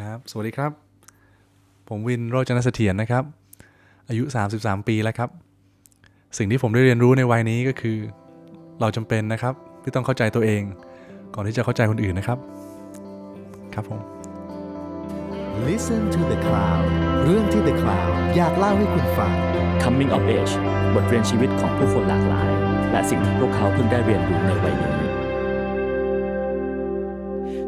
ครับสวัสดีครับผมวินโรจนเสถียรนะครับอายุ33ปีแล้วครับสิ่งที่ผมได้เรียนรู้ในวัยนี้ก็คือเราจำเป็นนะครับที่ต้องเข้าใจตัวเองก่อนที่จะเข้าใจคนอื่นนะครับครับผม Listen to the Cloud เรื่องที่ The Cloud อยากเล่าให้คุณฟัง Coming of Age บทเรียนชีวิตของผู้คนหลากหลายและสิ่งที่พวกเขาเพิ่งได้เรียนรู้ในวัยนี้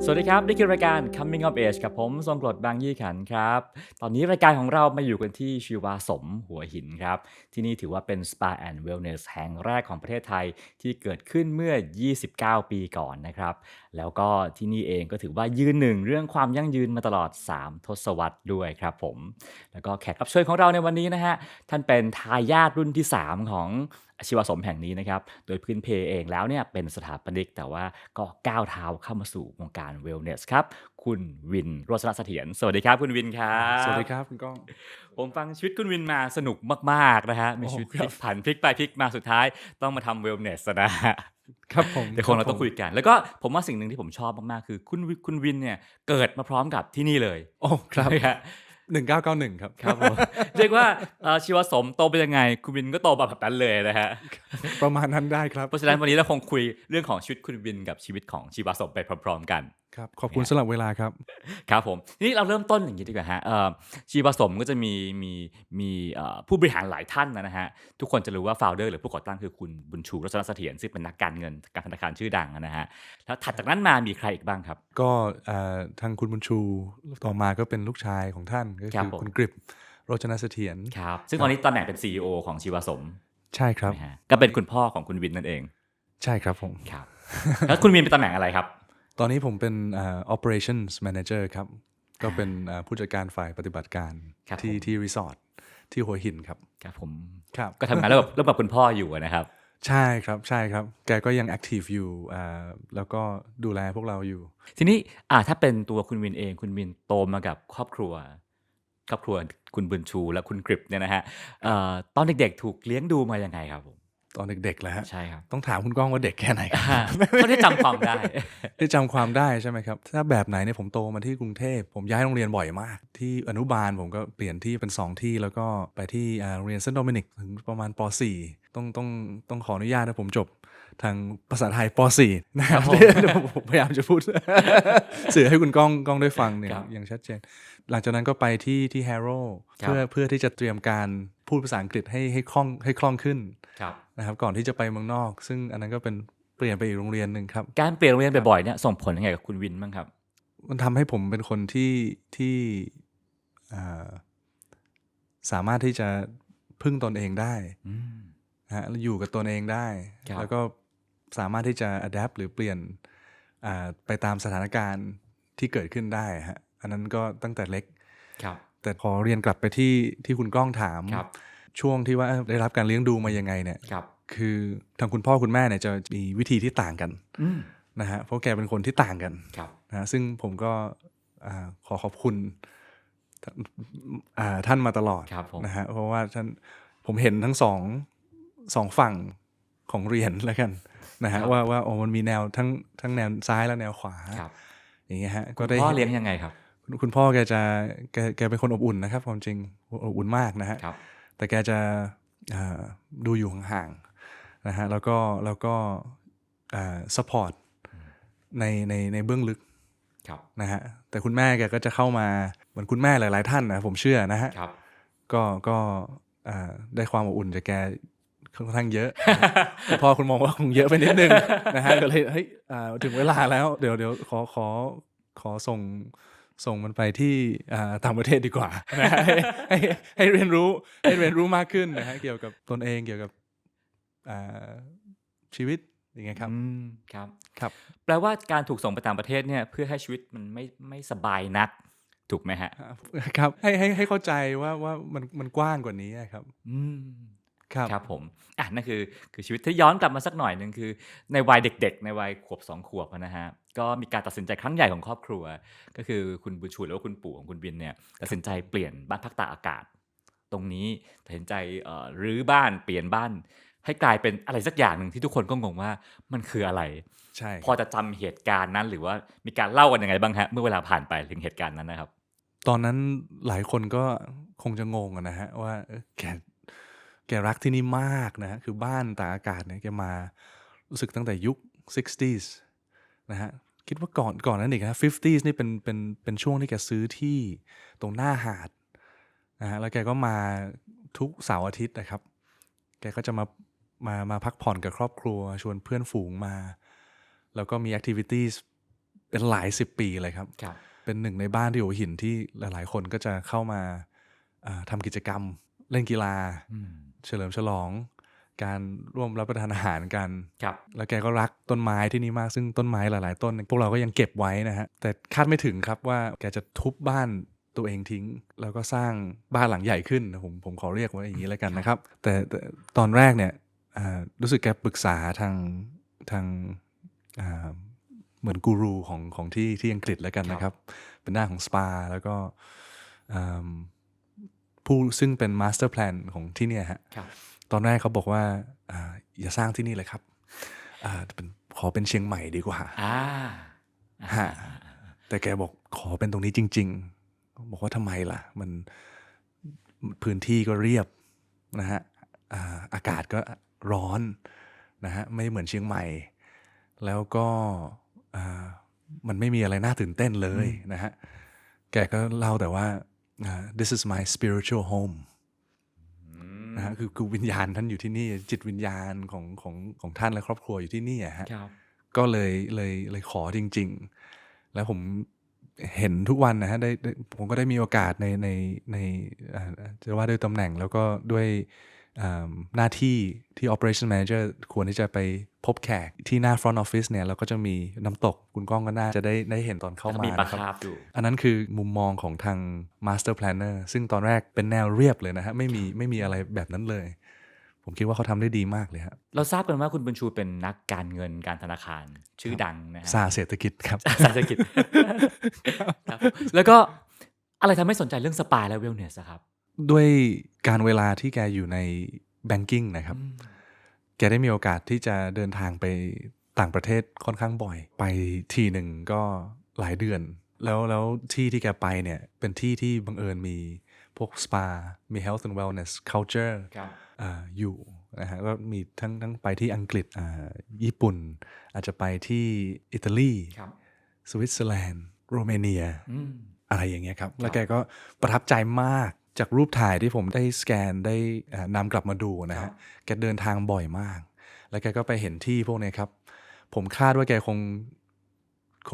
สวัสดีครับนี่คือรายการ Coming of Age กับผมทรงกรดบางยี่ขันธ์ครับตอนนี้รายการของเรามาอยู่กันที่ชีวาสมหัวหินครับที่นี่ถือว่าเป็น Spa and Wellness แห่งแรกของประเทศไทยที่เกิดขึ้นเมื่อ29ปีก่อนนะครับแล้วก็ที่นี่เองก็ถือว่ายืนหนึ่งเรื่องความยั่งยืนมาตลอด3ทศวรรษด้วยครับผมแล้วก็แขกรับเชิญของเราในวันนี้นะฮะท่านเป็นทายาทรุ่นที่3ของชีวาสมแห่งนี้นะครับโดยพื้นเพเองแล้วเนี่ยเป็นสถาปนิกแต่ว่าก็ก้าวเท้าเข้ามาสู่วงการเวลเนสครับคุณวินโรจนเสถียรสวัสดีครับคุณวินครับสวัสดีครับคุณก้องผมฟังชีวิตคุณวินมาสนุกมากๆนะฮะมีชีวิตพลิกผันพลิกไปพลิกมาสุดท้ายต้องมาทำเวลเนสนะฮะครับผมเดี๋ยวคงเราต้องคุยกันแล้วก็ผมว่าสิ่งหนึ่งที่ผมชอบมากๆคือคุณวินเนี่ยเกิดมาพร้อมกับที่นี่เลยโอ้ครับใช่ไหมฮะ1991ครับครับผมเรียกว่าชีวสมโตเป็นยังไงคุณวินก็โตแบบนั้นเลยนะฮะ ประมาณนั้นได้ครับเพราะฉะนั้นวันนี้เราคงคุยเรื่องของชีวิตคุณวินกับชีวิตของชีวสมไปพร้อมๆกันครับขอบคุณสำหรับเวลาครับครับผมทีนี้เราเริ่มต้นอย่างนี้ดีกว่าฮะชีวสมก็จะมีผู้บริหารหลายท่านนะฮะทุกคนจะรู้ว่าฟ o วเดอร์หรือผู้ก่อตั้งคือคุณบุญชูรัตนเสถียรซึ่งเป็นนักการเงินการธนาคารชื่อดังนะฮะแล้วถัดจากนั้นมามีใครอีกบ้างครับก็ทางคุณบุญชูต่อมาก็เป็นลูกชายของท่านก็ครับคือผมคุณกริบโรจนเสถียรครับซึ่งตอนนี้ตำแหน่งเป็น CEO ของชีวสมใช่ครับนะฮะก็เป็นคุณพ่อของคุณวินนั่นเองใช่ครับผม ครับแล้วคุณวินเป็นตำแหน่งอะไรครับตอนนี้ผมเป็นoperations manager ครับก็เป็นผู้จัดการฝ่ายปฏิบัติการครับผมที่รีสอร์ทที่หัวหินครับครับผม ครับก็ทำงานแล้วกับคุณพ่ออยู่นะครับ ใช่ครับใช่ครับแกก็ยัง active อยู่แล้วก็ดูแลพวกเราอยู่ทีนี้ถ้าเป็นตัวคุณวินเองคุณวินโตมากับครอบครัวคุณบุญชูและคุณกริบเนี่ยนะฮะตอนเด็กๆถูกเลี้ยงดูมายังไงครับผมตอนเด็กๆแล้วฮะใช่ครับต้องถามคุณก้องว่าเด็กแค่ไหนครับ เขาได้จำความได้ ที่จำความได้ใช่ไหมครับถ้าแบบไหนเนี่ยผมโตมาที่กรุงเทพผมย้ายโรงเรียนบ่อยมากที่อนุบาลผมก็เปลี่ยนที่เป็น2ที่แล้วก็ไปที่โรงเรียนเซนต์โดมินิกถึงประมาณป .4 ต้องขออนุญาตนะผมจบทางภาษาไทยป .4 นะครับผมพยายามจะพูด สื่อให้คุณก้องได้ฟังเนี่ยอย่างชัดเจนหลังจากนั้นก็ไปที่ Harrow เพื่อที่จะเตรียมการพูดภาษาอังกฤษให้คล่องขึ้นนะครับก่อนที่จะไปเมืองนอกซึ่งอันนั้นก็เป็นเปลี่ยนไปอีกโรงเรียนหนึ่งครับการเปลี่ยนโรงเรียนบ่อยๆเนี่ยส่งผลยังไงกับคุณวินบ้างครับมันทำให้ผมเป็นคนที่สามารถที่จะพึ่งตนเองได้นะฮะอยู่กับตนเองได้แล้วก็สามารถที่จะ adapt หรือเปลี่ยนไปตามสถานการณ์ที่เกิดขึ้นได้ฮะอันนั้นก็ตั้งแต่เล็กแต่พอเรียนกลับไปที่คุณก้องถามช่วงที่ว่าได้รับการเลี้ยงดูมายังไงเนี่ยคือทางคุณพ่อคุณแม่เนี่ยจะมีวิธีที่ต่างกันนะฮะเพราะแกเป็นคนที่ต่างกันนะฮะซึ่งผมก็ขอขอบคุณท่านมาตลอดนะฮะเพราะว่าท่านผมเห็นทั้งสองฝั่งของเรียนแล้วกันนะฮะว่ามันมีแนวทั้งแนวซ้ายและแนวขวาอย่างเงี้ยฮะก็ได้พ่อเลี้ยงยังไงครับคุณพ่อแกเป็นคนอบอุ่นนะครับความจริงอบอุ่นมากนะฮะแต่แกจะดูอยู่ห่างๆนะฮะแล้วก็support ในเบื้องลึกนะฮะแต่คุณแม่แกก็จะเข้ามาเหมือนคุณแม่หลายๆท่านนะผมเชื่อนะฮะก็ได้ความอบอุ่นจากแกค่อนข้างเยอะ พอคุณมองว่าคงเยอะไปนิดนึงนะฮะก็เลยเฮ้ยถึงเวลาแล้วเดี๋ยวขอส่งมันไปที่ต่างประเทศดีกว่านะให้เรียนรู้มากขึ้นนะฮะเกี่ยวกับตนเองเกี่ยวกับชีวิตอย่างเงี้ยครับครับแปลว่าการถูกส่งไปต่างประเทศเนี่ยเพื่อให้ชีวิตมันไม่สบายนักถูกไหมฮะครับให้เข้าใจว่ามันกว้างกว่านี้ครับครับผมนั่นคือชีวิตที่ย้อนกลับมาสักหน่อยนึงคือในวัยเด็กๆในวัยขวบ2ขวบนะฮะก็มีการตัดสินใจครั้งใหญ่ของครอบครัวก็คือคุณบุญชูหรือว่าคุณปู่ของคุณบินเนี่ยตัดสินใจเปลี่ยนบ้านพักตากอากาศตรงนี้ตัดสินใจรื้อบ้านเปลี่ยนบ้าน ให้กลายเป็นอะไรสักอย่างหนึ่งที่ทุกคนก็งงว่ามันคืออะไรใช่พอจะจำเหตุการณ์นั้นหรือว่ามีการเล่ากันยังไงบ้างฮะเมื่อเวลาผ่านไปถึงเหตุการณ์นั้นนะครับตอนนั้นหลายคนก็คงจะงงนะฮะว่าแกรักที่นี่มากนะฮะคือบ้านตากอากาศเนี่ยแกมารู้สึกตั้งแต่ยุค 60s นะฮะคิดว่าก่อนนั้นอีกนะ 50s นี่เป็นช่วงที่แกซื้อที่ตรงหน้าหาดนะฮะแล้วแกก็มาทุกเสาร์อาทิตย์นะครับแกก็จะมาพักผ่อนกับครอบครัวชวนเพื่อนฝูงมาแล้วก็มี activities เป็นหลาย10 ปีเลยครับเป็นหนึ่งในบ้านที่หัวหินที่หลายๆคนก็จะเข้ามาทำกิจกรรมเล่นกีฬาเฉลิมฉลองการร่วมรับประทานอาหารกันแล้วแกก็รักต้นไม้ที่นี่มากซึ่งต้นไม้หลายๆต้นพวกเราก็ยังเก็บไว้นะฮะแต่คาดไม่ถึงครับว่าแกจะทุบบ้านตัวเองทิ้งแล้วก็สร้างบ้านหลังใหญ่ขึ้นผมขอเรียกว่าอย่างนี้แล้วกันนะครับแต่ตอนแรกเนี่ยรู้สึกแกปรึกษาทางเหมือนกูรูของที่อังกฤษแล้วกันนะครับเป็นหน้าของสปาแล้วก็ผู้ซึ่งเป็นมาสเตอร์แพลนของที่เนี่ยฮะตอนแรกเขาบอกว่าอย่าสร้างที่นี่เลยครับขอเป็นเชียงใหม่ดีกว่าแต่แกบอกขอเป็นตรงนี้จริงๆบอกว่าทำไมล่ะมันพื้นที่ก็เรียบนะฮะอากาศก็ร้อนนะฮะไม่เหมือนเชียงใหม่แล้วก็มันไม่มีอะไรน่าตื่นเต้นเลยนะฮะแกก็เล่าแต่ว่าthis is my spiritual home นะฮะคือวิญญาณท่านอยู่ที่นี่จิตวิญญาณของท่านและครอบครัวอยู่ที่นี่ฮะก็เลยขอจริงๆแล้วผมเห็นทุกวันนะฮะผมก็ได้มีโอกาสในจะว่าด้วยตำแหน่งแล้วก็ด้วยหน้าที่ที่ Operation Manager ควรที่จะไปพบแขกที่หน้า Front Office เนี่ยเราก็จะมีน้ำตกคุณก้องก็น่าจะได้เห็นตอนเข้ามานะครับอันนั้นคือมุมมองของทาง Master Planner ซึ่งตอนแรกเป็นแนวเรียบเลยนะฮะไม่มีอะไรแบบนั้นเลยผมคิดว่าเขาทำได้ดีมากเลยครับเราทราบกันว่าคุณบุญชูเป็นนักการเงินการธนาคารชื่อดังนะฮะศาสตร์เศรษฐกิจครับศาสตร์เศรษฐกิจแล้วก็อะไรทำให้สนใจเรื่องสปาและเวลเนสครับด้วยการเวลาที่แกอยู่ในแบงกิ้งนะครับแกได้มีโอกาสที่จะเดินทางไปต่างประเทศค่อนข้างบ่อยไปทีหนึ่งก็หลายเดือนแล้วที่แกไปเนี่ยเป็นที่บังเอิญมีพวกสปามี health and wellness culture อยู่นะฮะก็มีทั้งไปที่อังกฤษญี่ปุ่นอาจจะไปที่อิตาลีสวิตเซอร์แลนด์โรมาเนียอะไรอย่างเงี้ยครับแล้วแกก็ประทับใจมากจากรูปถ่ายที่ผมได้สแกนได้นำกลับมาดูนะฮะแกเดินทางบ่อยมากแล้วแกก็ไปเห็นที่พวกนี้ครับผมคาดว่าแกค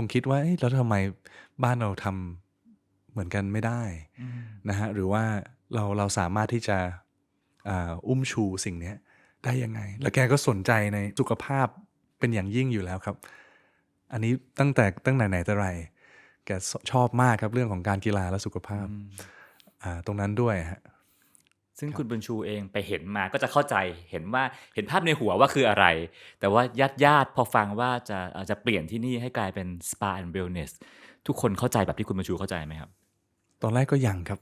งคิดว่าแล้วทำไมบ้านเราทำเหมือนกันไม่ได้นะฮะหรือว่าเราสามารถที่จะอุ้มชูสิ่งนี้ได้ยังไงแล้วแกก็สนใจในสุขภาพเป็นอย่างยิ่งอยู่แล้วครับอันนี้ตั้งแต่ไหนแต่ไรแกชอบมากครับเรื่องของการกีฬาและสุขภาพตรงนั้นด้วยฮะซึ่งคุณบุญชูเองไปเห็นมาก็จะเข้าใจเห็นภาพในหัวว่าคืออะไรแต่ว่าญาติพอฟังว่าจะเปลี่ยนที่นี่ให้กลายเป็น Spa and Wellness ทุกคนเข้าใจแบบที่คุณบุญชูเข้าใจไหมครับตอนแรกก็ยังครับ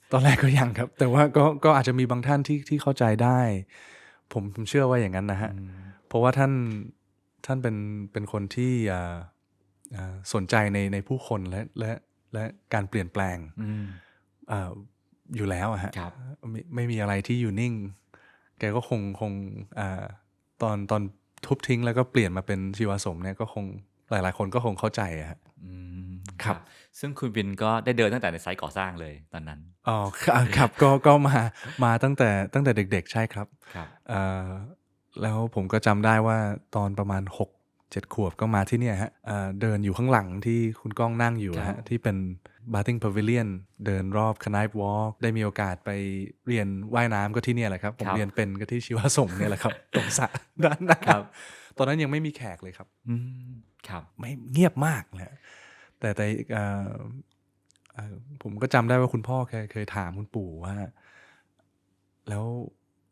แต่ว่าก็อาจจะมีบางท่านที่เข้าใจได้ผมเชื่อว่าอย่างนั้นนะฮะเพราะว่าท่านเป็นคนที่สนใจในผู้คนและการเปลี่ยนแปลงอยู่แล้วอะฮะไม่มีอะไรที่อยู่นิ่งแกก็คงตอนทุบทิ้งแล้วก็เปลี่ยนมาเป็นชีวสมเนี่ยก็คงหลายๆคนก็คงเข้าใจอะฮะครับซึ่งคุณบินก็ได้เดินตั้งแต่ในไซต์ก่อสร้างเลยตอนนั้นอ๋อครับก็มาตั้งแต่เด็กๆใช่ครับแล้วผมก็จำได้ว่าตอนประมาณ6-7 ขวบก็มาที่เนี่ยฮะเดินอยู่ข้างหลังที่คุณก้องนั่งอยู่ฮะที่เป็น Bathing Pavilion เดินรอบ Knife Walk ได้มีโอกาสไปเรียนว่ายน้ำก็ที่เนี่ยแหละครับผมเรียนเป็นก็ที่ชีวสมเนี่ยแหละครับตรงสระด้านหน้าตอนนั้นยังไม่มีแขกเลยครับไม่เงียบมากนะแต่ผมก็จำได้ว่าคุณพ่อเคยถามคุณปู่ว่าแล้ว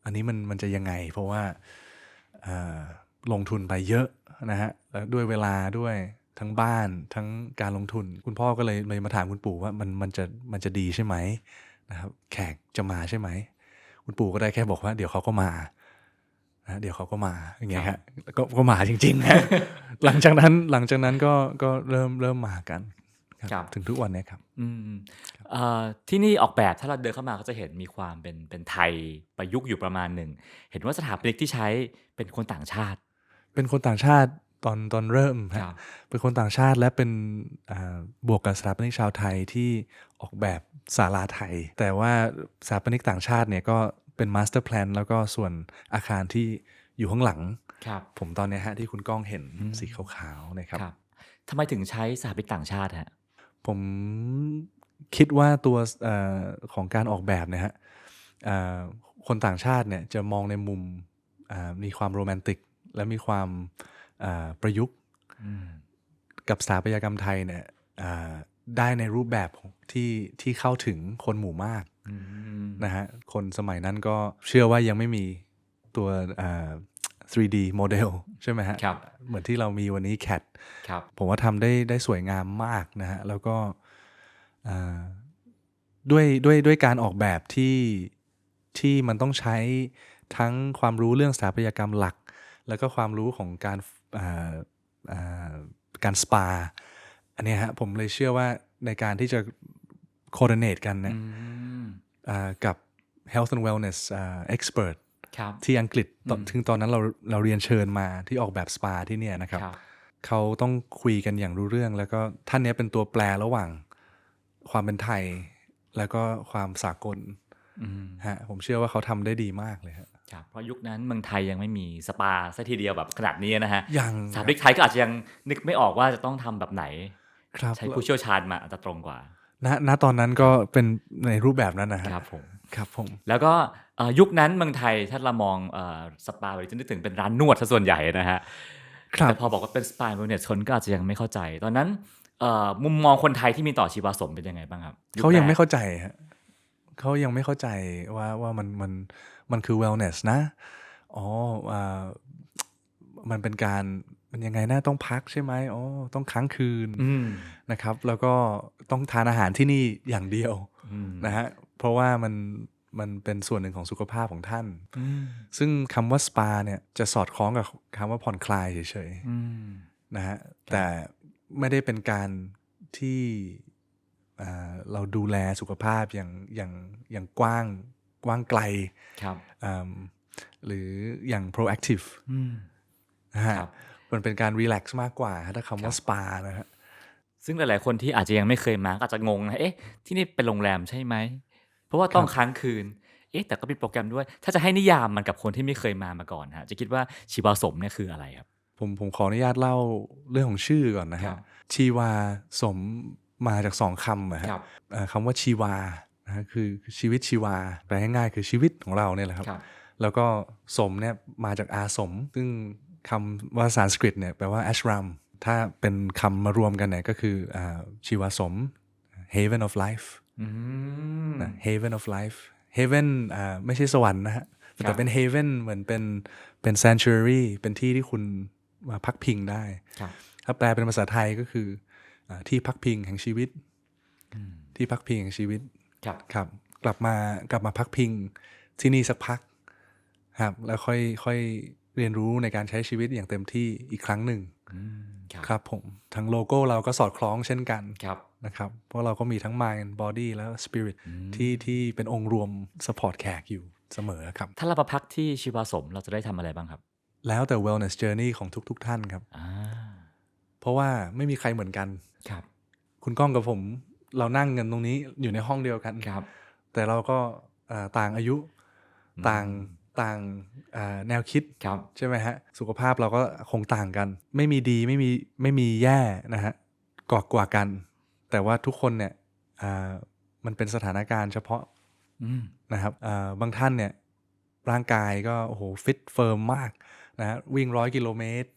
อันนี้มันจะยังไงเพราะว่าลงทุนไปเยอะนะฮะแล้วด้วยเวลาด้วยทั้งบ้านทั้งการลงทุนคุณพ่อก็เลยมาถามคุณปู่ว่ามันจะดีใช่ไหมนะครับแขกจะมาใช่ไหมคุณปู่ก็ได้แค่บอกว่าเดี๋ยวเขาก็มา นะเดี๋ยวเขาก็มาอย่างเงี้ยฮะก็มาจริงๆฮะ หลังจากนั้นก็เริ่มมากันครับถึงทุกวันนี้ครับที่นี่ออกแบบถ้าเราเดินเข้ามาก็จะเห็นมีความเป็นไทยประยุกต์อยู่ประมาณหนึ่งเห็นว่าสถาปนิกที่ใช้เป็นคนต่างชาติ เป็นคนต่างชาติตอนเริ่มฮะเป็นคนต่างชาติและเป็นบวกกับสถาปนิกชาวไทยที่ออกแบบศาลาไทยแต่ว่าสถาปนิกต่างชาติเนี่ยก็เป็นมาสเตอร์แพลนแล้วก็ส่วนอาคารที่อยู่ข้างหลังผมตอนนี้ฮะที่คุณก้องเห็นสีขาวๆนะครับทำไมถึงใช้สถาปนิกต่างชาติฮะผมคิดว่าตัวของการออกแบบเนี่ยฮะคนต่างชาติเนี่ยจะมองในมุมมีความโรแมนติกและมีความประยุกต์กับสถาปัตยกรรมไทยเนี่ยได้ในรูปแบบที่เข้าถึงคนหมู่มากนะฮะคนสมัยนั้นก็เชื่อว่ายังไม่มีตัว3D โมเดลใช่ไหมฮะเหมือนที่เรามีวันนี้ CAD ผมว่าทำได้สวยงามมากนะฮะแล้วก็ด้วยการออกแบบที่มันต้องใช้ทั้งความรู้เรื่องสถาปัตยกรรมหลักแล้วก็ความรู้ของการสปาอันนี้ฮะผมเลยเชื่อว่าในการที่จะcoordinate กันเนี่ยกับ health and wellness expert ที่อังกฤษถึงตอนนั้นเราเรียนเชิญมาที่ออกแบบสปาที่เนี่ยนะครับเขาต้องคุยกันอย่างรู้เรื่องแล้วก็ท่านนี้เป็นตัวแปรระหว่างความเป็นไทยแล้วก็ความสากลฮะผมเชื่อว่าเขาทำได้ดีมากเลยครับเพราะยุคนั้นเมืองไทยยังไม่มีสปาซะทีเดียวแบบขนาดนี้นะฮะยังสถาปนิกไทยก็อาจจะยังนึกไม่ออกว่าจะต้องทำแบบไหนใช้ผู้เชี่ยวชาญมาอาจจะตรงกว่าณตอนนั้นก็เป็นในรูปแบบนั้นนะครับผมแล้วก็ยุคนั้นเมืองไทยถ้าเรามองสปาเราจะนึกถึงเป็นร้านนวดซะส่วนใหญ่นะฮะแต่พอบอกว่าเป็นสปาเวลเนสคนก็อาจจะยังไม่เข้าใจตอนนั้นมุมมองคนไทยที่มีต่อชีวาสมเป็นยังไงบ้างครับเขายังไม่เข้าใจฮะเขายังไม่เข้าใจว่ามันคือ wellness นะมันเป็นการมันยังไงนะต้องพักใช่ไหมต้องค้างคืนนะครับแล้วก็ต้องทานอาหารที่นี่อย่างเดียวนะฮะเพราะว่ามันเป็นส่วนหนึ่งของสุขภาพของท่านซึ่งคำว่าสปาเนี่ยจะสอดคล้องกับคำว่าผ่อนคลายเฉยๆนะฮะแต่ไม่ได้เป็นการที่เราดูแลสุขภาพอย่างกว้างไกลหรืออย่าง proactive นะฮะมันเป็นการ relax มากกว่าถ้าคำว่าสปานะฮะซึ่งหลายๆคนที่อาจจะยังไม่เคยมาอาจจะงงนะที่นี่เป็นโรงแรมใช่ไหมเพราะว่าต้องค้างคืนแต่ก็มีโปรแกรมด้วยถ้าจะให้นิยามมันกับคนที่ไม่เคยมาก่อนฮะจะคิดว่าชีวาสมเนี่ยคืออะไรครับผมขออนุญาตเล่าเรื่องของชื่อก่อนนะฮะชีวาสมมาจาก2คำครับคำว่าชีวานะคือชีวิตชีวาแปลง่ายๆคือชีวิตของเราเนี่ยแหละครับแล้วก็สมเนี่ยมาจากอาสมซึ่งคำว่าสันสกฤตเนี่ยแปลว่า ashram ถ้าเป็นคำมารวมกันเนี่ยก็คือชีวาสม haven of life haven of life haven ไม่ใช่สวรรค์นะฮะแต่เป็น haven เหมือนเป็น sanctuary เป็นที่ที่คุณมาพักพิงได้ถ้าแปลเป็นภาษาไทยก็คือที่พักพิงแห่งชีวิตที่พักพิงแห่งชีวิตครับกลับมาพักพิงที่นี่สักพักครับแล้วค่อยเรียนรู้ในการใช้ชีวิตอย่างเต็มที่อีกครั้งหนึ่งครับผมทั้งโลโก้เราก็สอดคล้องเช่นกันนะครับเพราะเราก็มีทั้ง mind body แล้ว spirit ที่เป็นองค์รวม support แขกอยู่เสมอครับถ้าเรามาพักที่ชีวาสมเราจะได้ทำอะไรบ้างครับแล้วแต่ wellness journey ของทุกท่านครับเพราะว่าไม่มีใครเหมือนกันคุณก้องกับผมเรานั่งกันตรงนี้อยู่ในห้องเดียวกันแต่เราก็ต่างอายุต่างแนวคิดใช่ไหมฮะสุขภาพเราก็คงต่างกันไม่มีดีไม่มีแย่นะฮะกว่ากันแต่ว่าทุกคนเนี่ยมันเป็นสถานการณ์เฉพาะนะครับบางท่านเนี่ยร่างกายก็โอ้โหฟิตเฟิร์มมากนะฮะวิ่ง100 กิโลเมตร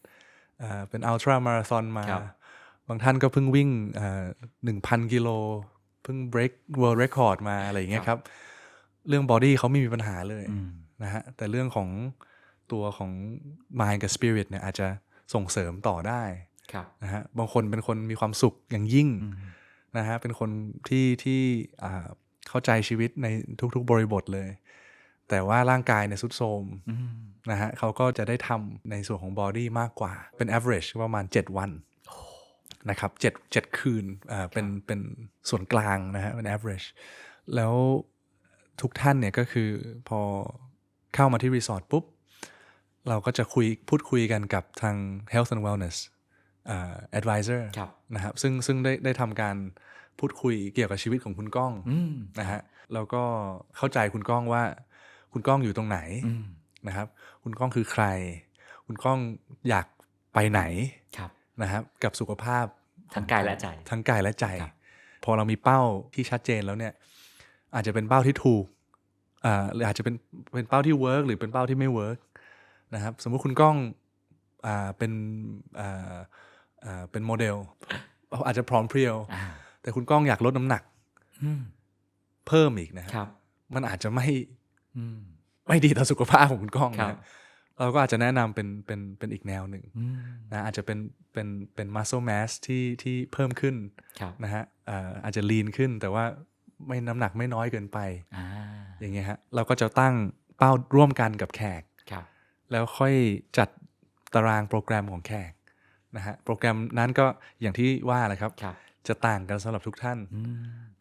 เป็นอัลตร้ามาราธอนมาบางท่านก็เพิ่งวิ่ง1,000 กิโลเพิ่ง break world record มาอะไรอย่างเงี้ยครับเรื่อง body เขาไม่มีปัญหาเลยนะฮะแต่เรื่องของตัวของ mind กับ spirit เนี่ยอาจจะส่งเสริมต่อได้นะฮะบางคนเป็นคนมีความสุขอย่างยิ่งนะฮะเป็นคนที่เข้าใจชีวิตในทุกๆบริบทเลย แต่ว่าร่างกายเนี่ยทรุดโทรม อืม นะฮะเขาก็จะได้ทำในส่วนของ body มากกว่าเป็น average ประมาณ 7 วันนะครับ7คืนเป็นส่วนกลางนะฮะเป็น average แล้วทุกท่านเนี่ยก็คือพอเข้ามาที่รีสอร์ทปุ๊บเราก็จะพูดคุยกันกับทาง health and wellness advisor ครับ นะครับซึ่งได้ทำการพูดคุยเกี่ยวกับชีวิตของคุณก้องนะฮะแล้วก็เข้าใจคุณก้องว่าคุณก้องอยู่ตรงไหนนะครับคุณก้องคือใครคุณก้องอยากไปไหนนะครับกับสุขภาพทั้งกายและใจพอเรามีเป้าที่ชัดเจนแล้วเนี่ยอาจจะเป็นเป้าที่ถูกหรืออาจจะเป็นเป้าที่เวิร์กหรือเป็นเป้าที่ไม่เวิร์กนะครับสมมุติคุณก้องเป็นโมเดลอาจจะพร้อมเพรียวแต่คุณก้องอยากลดน้ำหนักเพิ่มอีกนะครับมันอาจจะไม่ดีต่อสุขภาพของคุณก้องนะเราก็อาจจะแนะนำเป็นอีกแนวหนึ่งนะอาจจะเป็น muscle mass ที่เพิ่มขึ้นนะฮะอาจจะ lean ขึ้นแต่ว่าไม่น้ำหนักไม่น้อยเกินไปอย่างเงี้ยฮะเราก็จะตั้งเป้าร่วมกันกับแขกแล้วค่อยจัดตารางโปรแกรมของแขกนะฮะโปรแกรมนั้นก็อย่างที่ว่าแหละครับจะต่างกันสำหรับทุกท่าน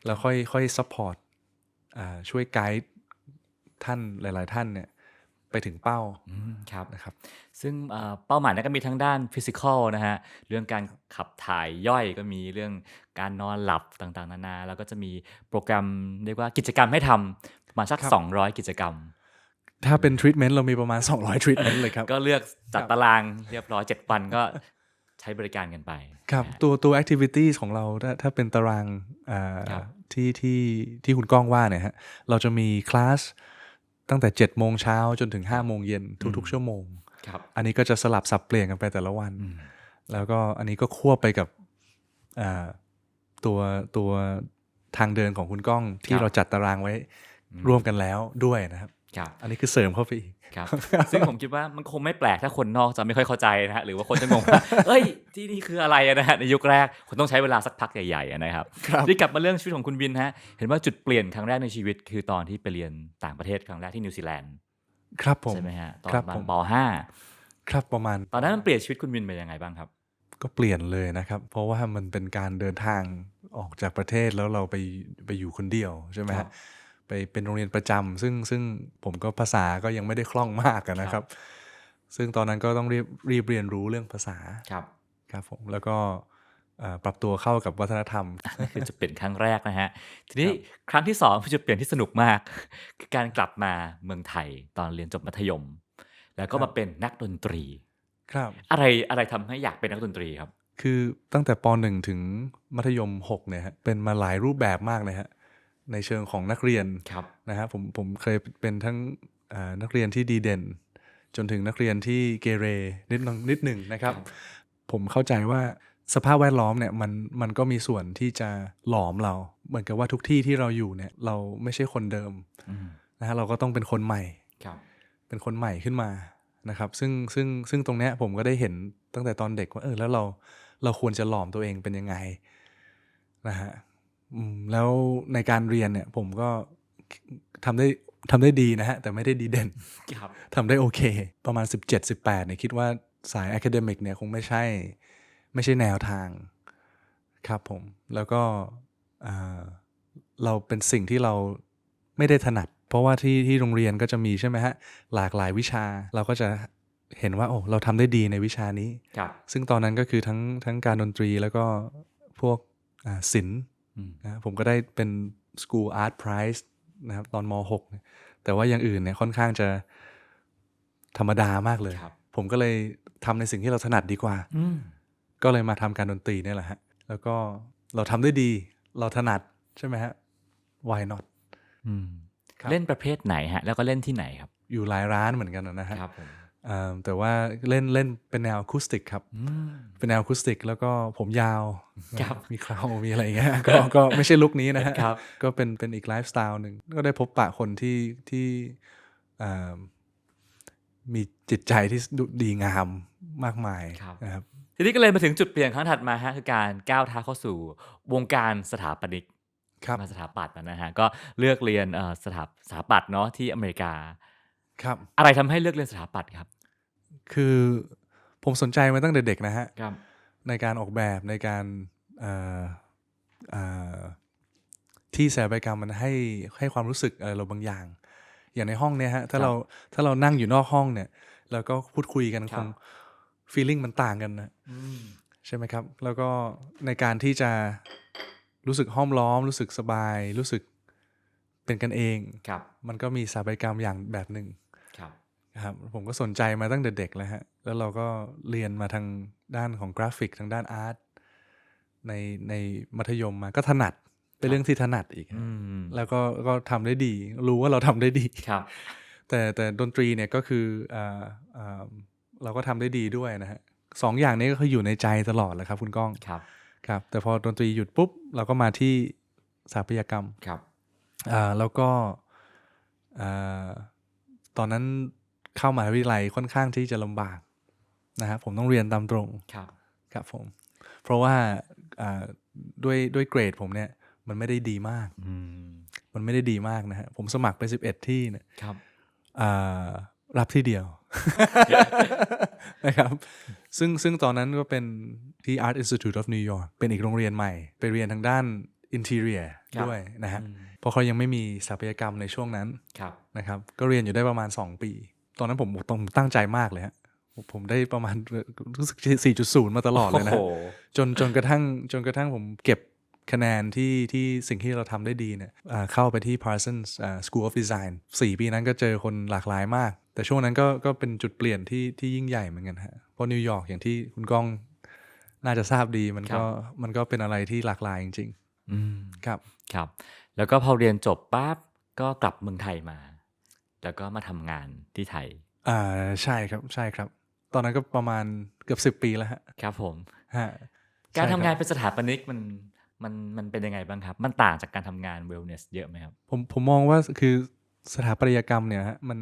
แล้วค่อย support ช่วยไกด์ท่านหลายๆท่านเนี่ยไปถึงเป้านะครับซึ่งเป้าหมายนั้นก็มีทั้งด้านฟิสิกอลนะฮะเรื่องการขับถ่ายย่อยก็มีเรื่องการนอนหลับต่างๆนานาแล้วก็จะมีโปรแกรมเรียกว่ากิจกรรมให้ทำประมาณสัก200กิจกรรมถ้าเป็นทรีทเมนต์เรามีประมาณ200ทรีทเมนต์เลยครับก็เลือกจัดตารางเรียบร้อย7วันก็ใช้บริการกันไปครับตัว activities ของเราถ้าเป็นตารางที่คุณก้องว่าเนี่ยฮะเราจะมีคลาสตั้งแต่ 7 โมงเช้าจนถึง 5 โมงเย็นทุกๆชั่วโมงอันนี้ก็จะสลับสับเปลี่ยนกันไปแต่ละวันแล้วก็อันนี้ก็ควบไปกับตัวทางเดินของคุณก้องที่เราจัดตารางไว้ร่วมกันแล้วด้วยนะครับอันนี้คือเสริมเข้าไปอีกซึ่งผมคิดว่ามันคงไม่แปลกถ้าคนนอกจะไม่ค่อยเข้าใจนะฮะหรือว่าคนจะงงว่าเอ้ยที่นี่คืออะไรนะฮะในยุคแรกคุณต้องใช้เวลาสักพักใหญ่ๆนะครับที่กลับมาเรื่องชีวิตของคุณวินฮะเห็นว่าจุดเปลี่ยนครั้งแรกในชีวิตคือตอนที่ไปเรียนต่างประเทศครั้งแรกที่นิวซีแลนด์ครับผมใช่ไหมฮะตอนป.5 ครับประมาณตอนนั้นมันเปลี่ยนชีวิตคุณวินไปยังไงบ้างครับก็เปลี่ยนเลยนะครับเพราะว่ามันเป็นการเดินทางออกจากประเทศแล้วเราไปอยู่คนเดียวใช่ไหมฮะไปเป็นโรงเรียนประจำซึ่งผมก็ภาษาก็ยังไม่ได้คล่องมากนะครับซึ่งตอนนั้นก็ต้องรีบเรียนรู้เรื่องภาษาครับผมแล้วก็ปรับตัวเข้ากับวัฒนธรรมคือจุดเปลี่ยนครั้งแรกนะฮะทีนี้ครั้งที่2คือจุดเปลี่ยนที่สนุกมากคือการกลับมาเมืองไทยตอนเรียนจบมัธยมแล้วก็มาเป็นนักดนตรีครับอะไรทำให้อยากเป็นนักดนตรีครับคือตั้งแต่ป.1 ถึงมัธยม6เนี่ยฮะเป็นมาหลายรูปแบบมากเลยฮะในเชิงของนักเรียนนะฮะผมเคยเป็นทั้งนักเรียนที่ดีเด่นจนถึงนักเรียนที่เกเรนิดหนึ่งนะครับผมเข้าใจว่าสภาพแวดล้อมเนี่ยมันก็มีส่วนที่จะหลอมเราเหมือนกับว่าทุกที่ที่เราอยู่เนี่ยเราไม่ใช่คนเดิมนะฮะเราก็ต้องเป็นคนใหม่เป็นคนใหม่ขึ้นมานะครับซึ่งตรงเนี้ยผมก็ได้เห็นตั้งแต่ตอนเด็กว่าแล้วเราควรจะหลอมตัวเองเป็นยังไงนะฮะแล้วในการเรียนเนี่ยผมก็ทำได้ดีนะฮะแต่ไม่ได้ดีเด่นทำได้โอเคประมาณ 17-18 เนี่ยคิดว่าสาย academic เนี่ยคงไม่ใช่แนวทางครับผมแล้วก็เราเป็นสิ่งที่เราไม่ได้ถนัดเพราะว่าที่โรงเรียนก็จะมีใช่ไหมฮะหลากหลายวิชาเราก็จะเห็นว่าเราทำได้ดีในวิชานี้ซึ่งตอนนั้นก็คือทั้งการดนตรีแล้วก็พวกศิลป์นะผมก็ได้เป็น School Art Prize นะครับตอนม.6 แต่ว่าอย่างอื่นเนี่ยค่อนข้างจะธรรมดามากเลยผมก็เลยทำในสิ่งที่เราถนัดดีกว่าก็เลยมาทำการดนตรีนี่แหละฮะแล้วก็เราทำได้ดีเราถนัดใช่ไหมฮะ why not เล่นประเภทไหนฮะแล้วก็เล่นที่ไหนครับอยู่หลายร้านเหมือนกันนะฮะแต่ว่าเล่นเป็นแนวอะคูสติกครับเป็นแนวอะคูสติกแล้วก็ผมยาวมีเครามีอะไรอย่างเงี้ยก็ไม่ใช่ลุคนี้นะฮะก็เป็นอีกไลฟ์สไตล์หนึ่งก็ได้พบปะคนที่มีจิตใจที่ดีงามมากมายนะครับทีนี้ก็เลยมาถึงจุดเปลี่ยนครั้งถัดมาฮะคือการก้าวเท้าเข้าสู่วงการสถาปนิก ครับมาสถาปัตย์นะฮะก็เลือกเรียนสถาปัตย์เนาะที่อเมริกาครับอะไรทำให้เลือกเรียนสถาปัตย์ครับคือผมสนใจมาตั้งแต่เด็กนะฮะครับในการออกแบบในการเอ่อเอ่อที่สถาปัตยกรรมมันให้ความรู้สึกอะไรเราบางอย่าง อย่างในห้องเนี่ยฮะถ้าเรานั่งอยู่นอกห้องเนี่ยแล้วก็พูดคุยกันคง feeling มันต่างกันนะใช่ไหมครับ แล้วก็ในการที่จะรู้สึกห้อมล้อมรู้สึกสบายรู้สึกเป็นกันเองมันก็มีสถาปัตยกรรมอย่างแบบหนึ่งครับผมก็สนใจมาตั้งแต่เด็กแล้วฮะแล้วเราก็เรียนมาทางด้านของกราฟิกทางด้านอาร์ตในมัธยมมาก็ถนัดเป็นเรื่องที่ถนัดอีกแล้วก็ทำได้ดีรู้ว่าเราทำได้ดีแต่ดนตรีเนี่ยก็คือเราก็ทำได้ดีด้วยนะฮะสองอย่างนี้ก็คืออยู่ในใจตลอดเลยครับคุณก้องครับแต่พอดนตรีหยุดปุ๊บเราก็มาที่สถาปัตยกรรมแล้วก็ตอนนั้นเข้ามหาวิทยาลัยค่อนข้างที่จะลำบากนะฮะผมต้องเรียนตามตรงครับผมเพราะว่าด้วยเกรดผมเนี่ยมันไม่ได้ดีมากมันไม่ได้ดีมากนะฮะผมสมัครไป11ที่เนี่ยรับที่เดียว นะครับซึ่งตอนนั้นก็เป็นที่ Art Institute of New York เป็นอีกโรงเรียนใหม่ไปเรียนทางด้าน Interior ด้วยนะฮะเพราะเขายังไม่มีสถาปัตยกรรมในช่วงนั้นนะครับก็เรียนอยู่ได้ประมาณ2ปีตอนนั้นผมตั้งใจมากเลยฮะผมได้ประมาณรู้สึก 4.0 มาตลอดเลยนะจนกระทั่งผมเก็บคะแนนที่สิ่งที่เราทำได้ดีเนี่ยเข้าไปที่ Parsons School of Design 4 ปีนั้นก็เจอคนหลากหลายมากแต่ช่วงนั้นก็เป็นจุดเปลี่ยนที่ยิ่งใหญ่เหมือนกันฮะเพราะนิวยอร์กอย่างที่คุณก้องน่าจะทราบดีมันก็เป็นอะไรที่หลากหลายจริงๆครับแล้วก็พอเรียนจบปั๊บก็กลับเมืองไทยมาแล้วก็มาทำงานที่ไทยใช่ครับตอนนั้นก็ประมาณเกือบ10 ปีแล้วฮะครับผมการทำงานเป็นสถาปนิกมันเป็นยังไงบ้างครับมันต่างจากการทำงานเวลเนสเยอะไหมครับผมมองว่าคือสถาปัตยกรรมเนี่ยฮะมั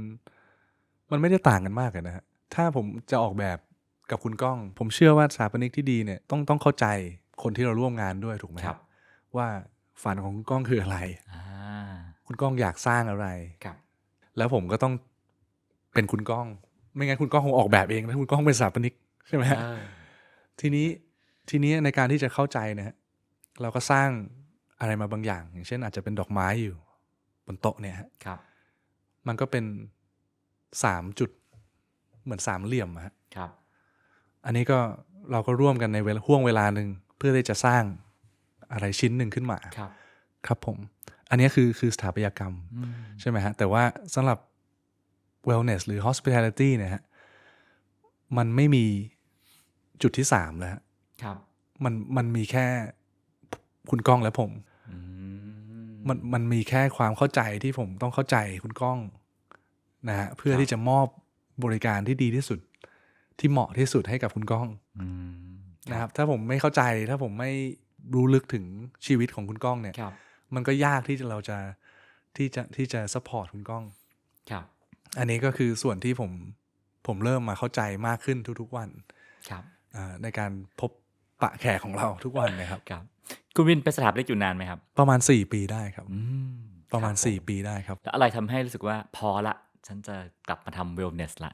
นไม่ได้ต่างกันมากเลยนะฮะถ้าผมจะออกแบบกับคุณก้องผมเชื่อว่าสถาปนิกที่ดีเนี่ยต้องเข้าใจคนที่เราร่วมงานด้วยถูกไหมครับว่าฝันของคุณก้องคืออะไรคุณก้องอยากสร้างอะไรแล้วผมก็ต้องเป็นคุณก้องไม่งั้นคุณก้องคงออกแบบเองนะคุณก้องเป็นสถาปนิกใช่ไหมฮะทีนี้ในการที่จะเข้าใจนะฮะเราก็สร้างอะไรมาบางอย่างอย่างเช่นอาจจะเป็นดอกไม้อยู่บนโต๊ะเนี่ยครับมันก็เป็น3 จุดเหมือน3 เหลี่ยมครับอันนี้ก็เราก็ร่วมกันในห่วงเวลาหนึ่งเพื่อที่จะสร้างอะไรชิ้นหนึ่งขึ้นมาครับผมอันนี้คือสถาปัตยกรรมใช่ไหมฮะแต่ว่าสำหรับ wellness หรือ hospitality เนี่ยฮะมันไม่มีจุดที่3แล้วครับมันมีแค่คุณก้องและผมมันมีแค่ความเข้าใจที่ผมต้องเข้าใจคุณก้องนะฮะเพื่อที่จะมอบบริการที่ดีที่สุดที่เหมาะที่สุดให้กับคุณก้องนะครับถ้าผมไม่เข้าใจถ้าผมไม่รู้ลึกถึงชีวิตของคุณก้องเนี่ยมันก็ยากที่เราจะที่จะ support คุณก้องอันนี้ก็คือส่วนที่ผมเริ่มมาเข้าใจมากขึ้นทุกๆวันในการพบปะแขกของเราทุกวันนะครับคุณวินเป็นสถาปนิกอยู่นานไหมครับประมาณ4 ปีได้ครับประมาณ4 ปีได้ครับแล้วอะไรทำให้รู้สึกว่าพอละฉันจะกลับมาทำเวลเนสละ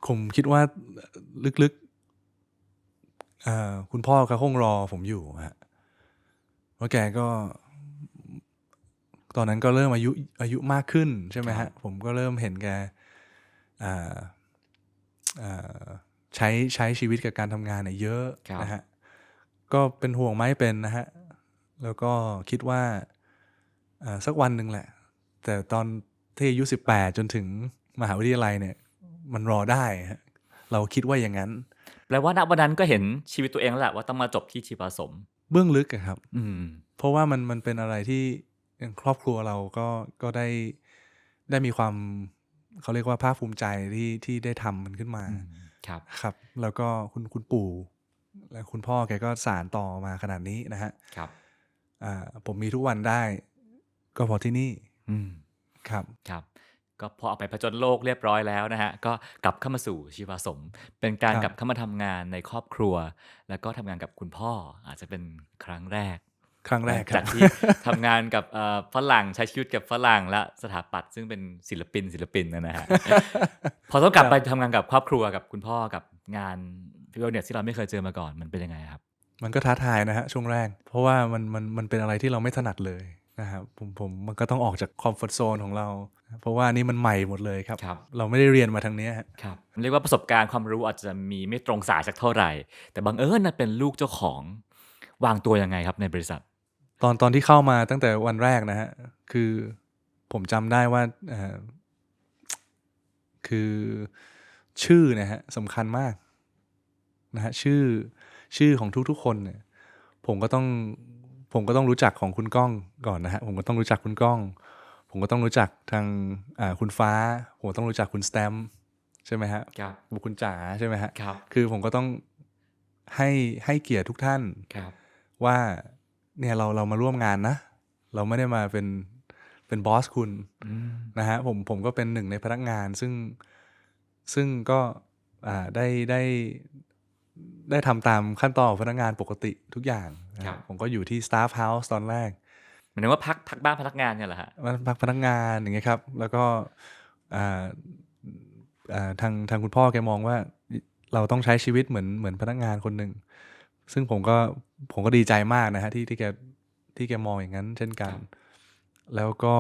ผมคิดว่าลึกๆคุณพ่อเขาคงรอผมอยู่ฮะเพราะแกก็ตอนนั้นก็เริ่มอายุมากขึ้นใช่ไหมฮะผมก็เริ่มเห็นแกใช้ชีวิตกับการทำงานเนี่ยเยอะนะฮะก็เป็นห่วงไหมเป็นนะฮะแล้วก็คิดว่าสักวันหนึ่งแหละแต่ตอนที่อายุ18จนถึงมหาวิทยาลัยเนี่ยมันรอได้ฮะเราคิดว่าอย่างนั้นแปลว่าณวันนั้นก็เห็นชีวิตตัวเองแล้วแหละว่าต้องมาจบที่ชีวาสมเบื้องลึกครับเพราะว่ามันเป็นอะไรที่ครอบครัวเราก็ได้มีความเขาเรียกว่าภาคภูมิใจที่ได้ทำมันขึ้นมาครับแล้วก็คุณปู่และคุณพ่อแกก็สานต่อมาขนาดนี้นะฮะผมมีทุกวันได้ก็พอที่นี่ครับก็พอเอาไปผจญโลกเรียบร้อยแล้วนะฮะก็กลับเข้ามาสู่ชีวาสมเป็นการกลับเข้ามาทำงานในครอบครัวแล้วก็ทำงานกับคุณพ่ออาจจะเป็นครั้งแรก ครั้งแรกครั จา บ กที่ทำงานกับฝรั่งใช้ชีวิตกับฝรั่งและสถาปัตย์ซึ่งเป็นศิลปินนะฮะ พอต้องกลับไปทำงานกับครอบครัวกับคุณพ่อกับงานเวลเนสที่เราไม่เคยเจอมาก่อนมันเป็นยังไงครับมันก็ท้าทายนะฮะช่วงแรกเพราะว่ามันเป็นอะไรที่เราไม่ถนัดเลยนะครับผมมันก็ต้องออกจากคอมฟอร์ทโซนของเราเพราะว่านี่มันใหม่หมดเลยครับเราไม่ได้เรียนมาทางนี้ครับเรียกว่าประสบการณ์ความรู้อาจจะมีไม่ตรงสายสักเท่าไหร่แต่บังเอิญน่ะเป็นลูกเจ้าของวางตัวยังไงครับในบริษัทตอนที่เข้ามาตั้งแต่วันแรกนะฮะคือผมจำได้ว่าคือชื่อนะฮะสำคัญมากนะฮะชื่อของทุกๆคนเนี่ยผมก็ต้องรู้จักของคุณก้องก่อนนะฮะผมก็ต้องรู้จักคุณก้องผมก็ต้องรู้จักทางคุณฟ้าผมต้องรู้จักคุณสแตมป์ใช่ไหมฮะครับคุณจ๋าใช่ไหมฮะครับคือผมก็ต้องให้เกียรติทุกท่านว่าเนี่ยเรามาร่วมงานนะเราไม่ได้มาเป็นบอสคุณนะฮะผมก็เป็นหนึ่งในพนักงานซึ่งก็ได้ทำตามขั้นตอนของพนักงานปกติทุกอย่างผมก็อยู่ที่ Staff House ตอนแรกหมายถึงว่าพักบ้านพนักงานเนี่ยเหรอฮะพักพนักงานอย่างเงี้ยครับแล้วก็ทางคุณพ่อแกมองว่าเราต้องใช้ชีวิตเหมือนพนักงานคนหนึ่งซึ่งผมก็ดีใจมากนะฮะที่แกมองอย่างนั้นเช่นกันแล้วก็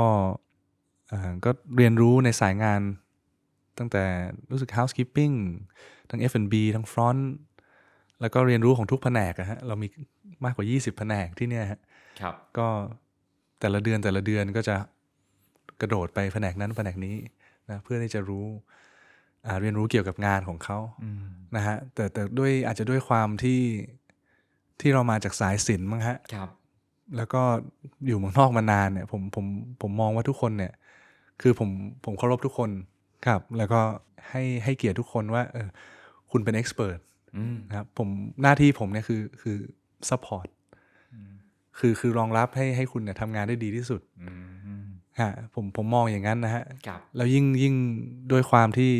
เรียนรู้ในสายงานตั้งแต่รู้สึก housekeeping ทั้ง F&B ทั้ง front แล้วก็เรียนรู้ของทุกแผนกฮะเรามีมากกว่า20แผนกที่เนี่ยฮะก็แต่ละเดือนก็จะกระโดดไปแผนกนั้นแผนกนี้นะเพื่อที่จะเรียนรู้เกี่ยวกับงานของเขานะฮะแต่ด้วยอาจจะด้วยความที่เรามาจากสายศิลป์มั้งฮะแล้วก็อยู่เมืองนอกมานานเนี่ยผมมองว่าทุกคนเนี่ยคือผมเคารพทุกคนครับแล้วก็ให้เกียรติทุกคนว่าคุณเป็นเอ็กซ์เพิร์ทนะครับหน้าที่ผมเนี่ยคือซัพพอร์ตคือรองรับให้คุณเนี่ยทำงานได้ดีที่สุดฮะผมมองอย่างนั้นนะฮะแล้วยิ่งด้วยความที่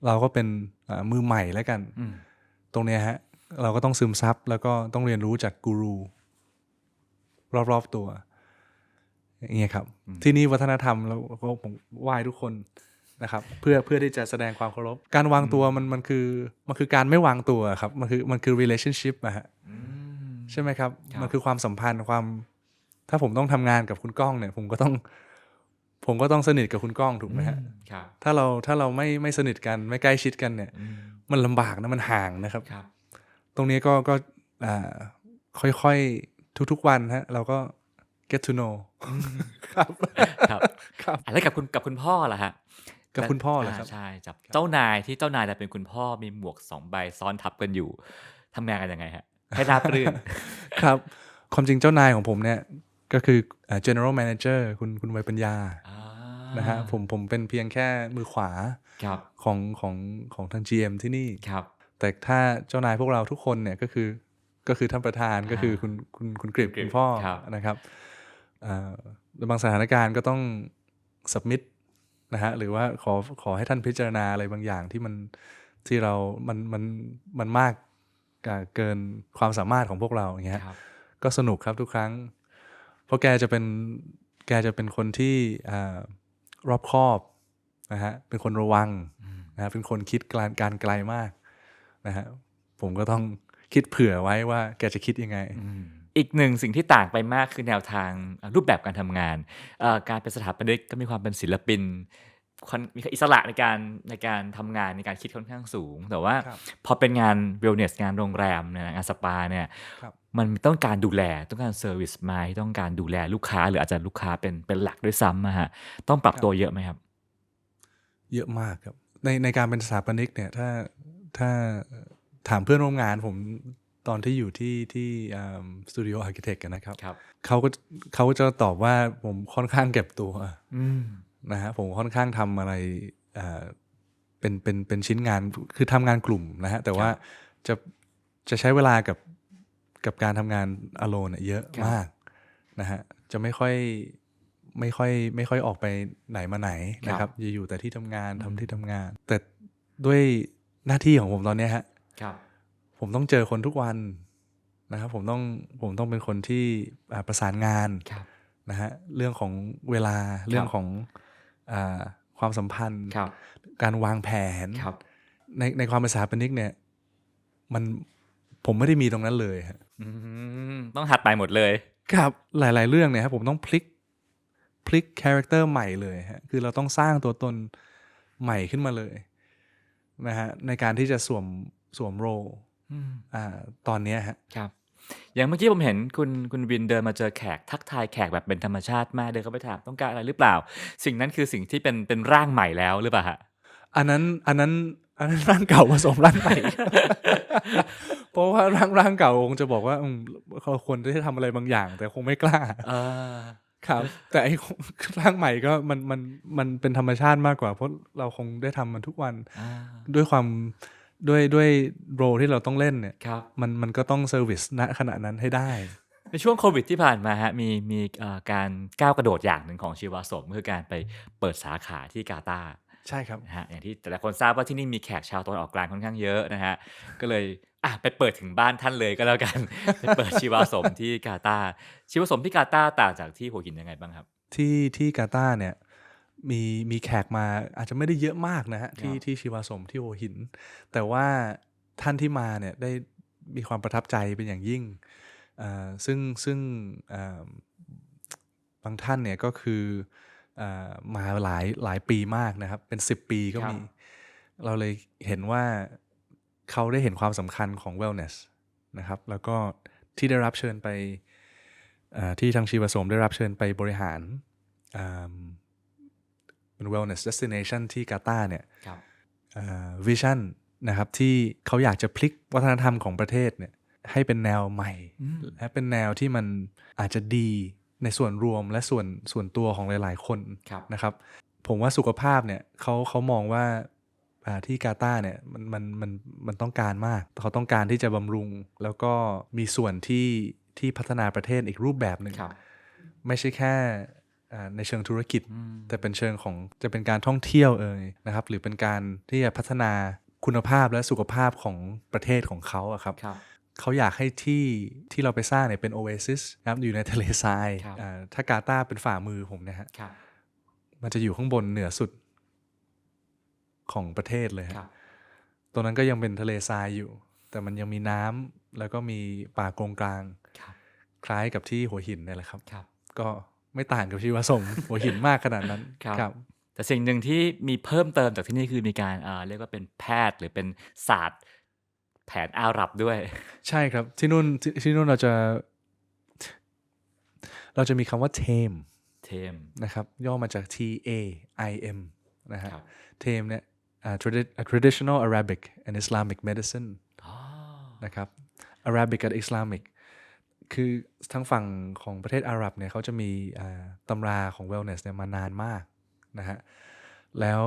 เราก็เป็นมือใหม่แล้วกันตรงเนี้ยฮะเราก็ต้องซึมซับแล้วก็ต้องเรียนรู้จากกูรูรอบๆตัวอย่างเงี้ยครับที่นี่วัฒนธรรมแล้วก็ผมไหว้ทุกคนนะครับเพื่อที่จะแสดงความเคารพการวางตัวมันคือการไม่วางตัวครับมันคือ relationship อะฮะใช่ไหมครับมันคือความสัมพันธ์ถ้าผมต้องทำงานกับคุณก้องเนี่ยผมก็ต้องสนิทกับคุณก้องถูกไหมฮะถ้าเราไม่สนิทกันไม่ใกล้ชิดกันเนี่ยมันลำบากนะมันห่างนะครับตรงนี้ก็ค่อยๆทุกๆวันฮะเราก็ get to know ครับแล้วกับคุณพ่อล่ะฮะกับคุณพ่อเหรอครับใช่จับเจ้านายแต่เป็นคุณพ่อมีหมวก2ใบซ้อนทับกันอยู่ทำงานกันยังไงฮะให้ราบรื่นครับความจริงเจ้านายของผมเนี่ยก็คือgeneral manager คุณวัยปัญญานะฮะผมเป็นเพียงแค่มือขวาของทาง GM ที่นี่แต่ถ้าเจ้านายพวกเราทุกคนเนี่ยก็คือท่านประธานก็คือคุณกฤษคุณพ่อนะครับบางสถานการณ์ก็ต้อง submit นะฮะหรือว่าขอให้ท่านพิจารณาอะไรบางอย่างที่เรามันมากเกินความสามารถของพวกเราอย่างเงี้ยก็สนุกครับทุกครั้งเพราะแกจะเป็นคนที่รอบคอบนะฮะเป็นคนระวังนะฮะเป็นคนคิดการไกลมากนะฮะผมก็ต้องคิดเผื่อไว้ว่าแกจะคิดยังไงอีกหนึ่งสิ่งที่ต่างไปมากคือแนวทางรูปแบบการทำงานการเป็นสถาปนิกก็มีความเป็นศิลปินมีอิสระในการทำงานในการคิดค่อนข้างสูงแต่ว่าพอเป็นงานเวลเนสงานโรงแรมงานสปาเนี่ยมันต้องการดูแลต้องการเซอร์วิสมายต้องการดูแลลูกค้าหรืออาจจะลูกค้าเป็นหลักด้วยซ้ำฮะต้องปรับตัวเยอะไหมครับเยอะมากครับในการเป็นสถาปนิกเนี่ยถ้าถามเพื่อนร่วมงานผมตอนที่อยู่ที่สตูดิโออาร์คิเทคกันนะครับเขาก็จะตอบว่าผมค่อนข้างเก็บตัวนะฮะผมค่อนข้างทำอะไรเป็นชิ้นงานคือทำงานกลุ่มนะฮะแต่ว่าจะใช้เวลากับการทำงานaloneเยอะมากนะฮะจะไม่ค่อยออกไปไหนมาไหนนะครับจะอยู่แต่ที่ทำงานทำที่ทำงานแต่ด้วยหน้าที่ของผมตอนนี้ฮะผมต้องเจอคนทุกวัน นะครับผมต้องเป็นคนที่ประสานงานนะฮะเรื่องของเวลาเรื่องของความสัมพันธ์การวางแผนในความเป็นสถาปนิกเนี่ยผมไม่ได้มีตรงนั้นเลยฮะต้องหัดไปหมดเลยครับหลายๆเรื่องเนี่ยครับผมต้องพลิกคาแรคเตอร์ใหม่เลยฮะคือเราต้องสร้างตัวตนใหม่ขึ้นมาเลยนะฮะในการที่จะสวมโรตอนนี้ฮะครับอย่างเมื่อกี้ผมเห็นคุณวินเดินมาเจอแขกทักทายแขกแบบเป็นธรรมชาติมากเดินเข้าไปถามต้องการอะไรหรือเปล่าสิ่งนั้นคือสิ่งที่เป็นร่างใหม่แล้วหรือเปล่าฮะอันนั้นร่างเก่าผสมร่างใหม่ เพราะว่าร่างเก่าคงจะบอกว่าเขาควรจะทำอะไรบางอย่างแต่คงไม่กล้าครับแต่ไอ้ร่างใหม่ก็มันเป็นธรรมชาติมากกว่าเพราะเราคงได้ทำมันทุกวันด้วยความด้วยโรที่เราต้องเล่นเนี่ยมันก็ต้องเซอร์วิสณขณะนั้นให้ได้ในช่วงโควิดที่ผ่านมาฮะมีการก้าวกระโดดอย่างหนึ่งของชีวาสมคือการไปเปิดสาขาที่กาตาร์ใช่ครับนะฮะอย่างที่แต่ละคนทราบว่าที่นี่มีแขกชาวตะวันออกกลางค่อนข้างเยอะนะฮะก็เลยไปเปิดถึงบ้านท่านเลยก็แล้วกัน ไปเปิดชีวาสมที่กาตาร์ชีวาสมที่กาตาร์ต่างจากที่หัวหินยังไงบ้างครับที่กาตาร์เนี่ยมีแขกมาอาจจะไม่ได้เยอะมากนะฮะที่ชีวาสมที่หัวหินแต่ว่าท่านที่มาเนี่ยได้มีความประทับใจเป็นอย่างยิ่งซึ่งบางท่านเนี่ยก็คือมาหลายปีมากนะครับเป็น10 ปีก็มีเราเลยเห็นว่าเขาได้เห็นความสำคัญของ wellness นะครับแล้วก็ที่ได้รับเชิญไปที่ทางชีวสมได้รับเชิญไปบริหารเป็น wellness destination ที่กาตาร์เนี่ยvision นะครับที่เขาอยากจะพลิกวัฒนธรรมของประเทศเนี่ยให้เป็นแนวใหม่และเป็นแนวที่มันอาจจะดีในส่วนรวมและส่วนตัวของหลายๆคนนะครับผมว่าสุขภาพเนี่ยเขามองว่าที่กาตาร์เนี่ยมันต้องการมากเขาต้องการที่จะบำรุงแล้วก็มีส่วนที่พัฒนาประเทศอีกรูปแบบหนึ่งไม่ใช่แค่ในเชิงธุรกิจแต่เป็นเชิงของจะเป็นการท่องเที่ยวนะครับหรือเป็นการที่จะพัฒนาคุณภาพและสุขภาพของประเทศของเขาครับเขาอยากให้ที่เราไปสร้างเนี่ยเป็นโอเอซิสนะครับอยู่ในทะเลทรายถ้ากาตาร์เป็นฝ่ามือผมนะฮะมันจะอยู่ข้างบนเหนือสุดของประเทศเลยครับตรงนั้นก็ยังเป็นทะเลทรายอยู่แต่มันยังมีน้ำแล้วก็มีป่าโกงกลางคล้ายกับที่หัวหินนี่แหละครับก็ไม่ต่างกับชีวสมหัวหินมากขนาดนั้นครับแต่สิ่งหนึ่งที่มีเพิ่มเติมจากที่นี่คือมีการเรียกว่าเป็นแพทย์หรือเป็นศาสตร์แผนอาหรับด้วยใช่ครับที่นู่นเราจะมีคำว่า TAM นะครับย่อมาจาก TAIM นะฮะ TAM เนี่ยtraditional Arabic and Islamic medicine นะครับ Arabic กับ Islamic คือทั้งฝั่งของประเทศอาหรับเนี่ยเขาจะมีตำราของ wellness เนี่ยมานานมากนะฮะแล้ว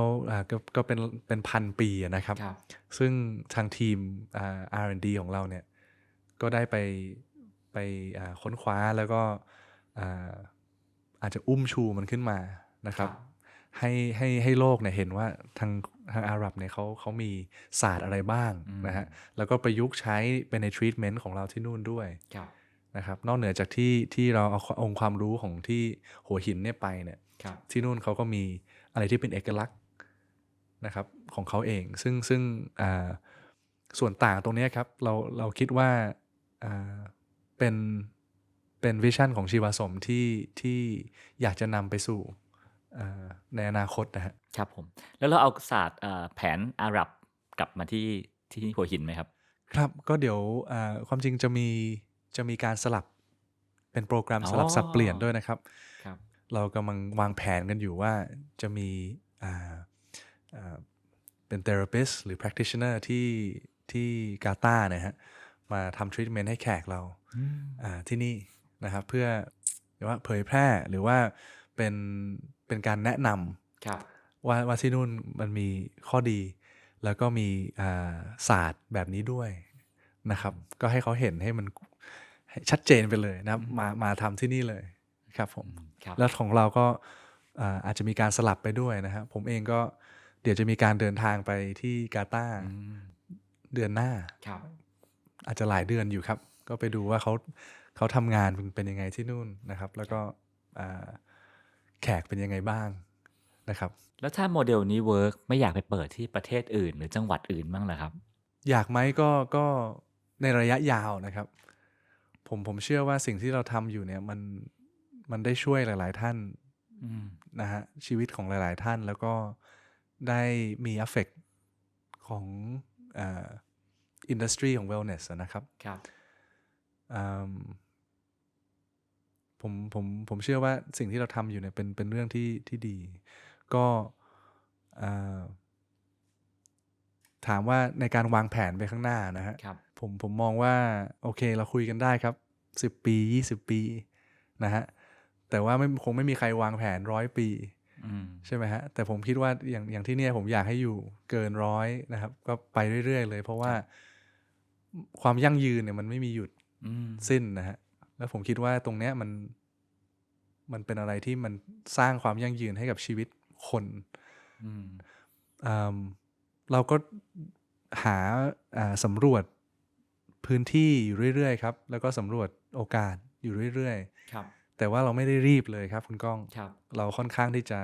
ก็เป็นพันปีนะครับซึ่งทางทีมR&D ของเราเนี่ยก็ได้ไปค้นคว้าแล้วก็อาจจะอุ้มชูมันขึ้นมานะครับให้โลกเนี่ยเห็นว่าทางอาหรับเนี่ยเขามีศาสตร์อะไรบ้างนะฮะแล้วก็ประยุกต์ใช้ไปในทรีทเมนต์ของเราที่นู่นด้วยนะครับนอกเหนือจากที่เราเอาองค์ความรู้ของที่หัวหินเนี่ยไปเนี่ยที่นู่นเขาก็มีอะไรที่เป็นเอกลักษณ์นะครับของเขาเองซึ่งส่วนต่างตรงนี้ครับเราคิดว่าเป็นวิชั่นของชีวสมที่อยากจะนำไปสู่ในอนาคตนะฮะครับผมแล้วเราเอาศาสตร์แผนอาหรับกลับมาที่หัวหินไหมครับครับก็เดี๋ยวความจริงจะมีการสลับเป็นโปรแกรมสลับสับเปลี่ยนด้วยนะครับเรากำลังวางแผนกันอยู่ว่าจะมีเป็น therapist หรือ practitioner ที่กาตาร์นะฮะมาทำ treatment ให้แขกเราที่นี่นะครับเพื่อว่าเผยแพร่หรือว่าเป็นการแนะนำว่าที่นู่นมันมีข้อดีแล้วก็มีศาสตร์แบบนี้ด้วยนะครับก็ให้เขาเห็นให้มันชัดเจนไปเลยนะครับมาทำที่นี่เลยครับผมแล้วของเราก็อาจจะมีการสลับไปด้วยนะครับผมเองก็เดี๋ยวจะมีการเดินทางไปที่กาตาร์เดือนหน้าอาจจะหลายเดือนอยู่ครับ ก็ไปดูว่าเขาทำงานเป็นยังไงที่นู่นนะครับแล้วก็แขกเป็นยังไงบ้างนะครับ แล้วถ้าโมเดลนี้เวิร์กไม่อยากไปเปิดที่ประเทศอื่นหรือจังหวัดอื่นบ้างเหรอครับ อยากไหมก็ในระยะยาวนะครับผมเชื่อว่าสิ่งที่เราทำอยู่เนี่ยมันได้ช่วยหลาย ๆ ท่านนะฮะชีวิตของหลาย ๆ ท่านแล้วก็ได้มีเอฟเฟกต์ของอินดัสทรีของ wellness นะครับครับผมเชื่อว่าสิ่งที่เราทำอยู่เนี่ยเป็นเรื่องที่ดีก็ถามว่าในการวางแผนไปข้างหน้านะฮะผมมองว่าโอเคเราคุยกันได้ครับ10 ปี20 ปีนะฮะแต่ว่าคงไม่มีใครวางแผน100 ปีใช่ไหมฮะแต่ผมคิดว่าอย่างที่เนี่ยผมอยากให้อยู่เกิน100นะครับก็ไปเรื่อยๆเลยเพราะว่าความยั่งยืนเนี่ยมันไม่มีหยุดสิ้นนะฮะแล้วผมคิดว่าตรงเนี้ยมันเป็นอะไรที่มันสร้างความยั่งยืนให้กับชีวิตคนเราก็หาสำรวจพื้นที่อยู่เรื่อยๆครับแล้วก็สำรวจโอกาสอยู่เรื่อยๆแต่ว่าเราไม่ได้รีบเลยครับคุณก้องเราค่อนข้างที่จะ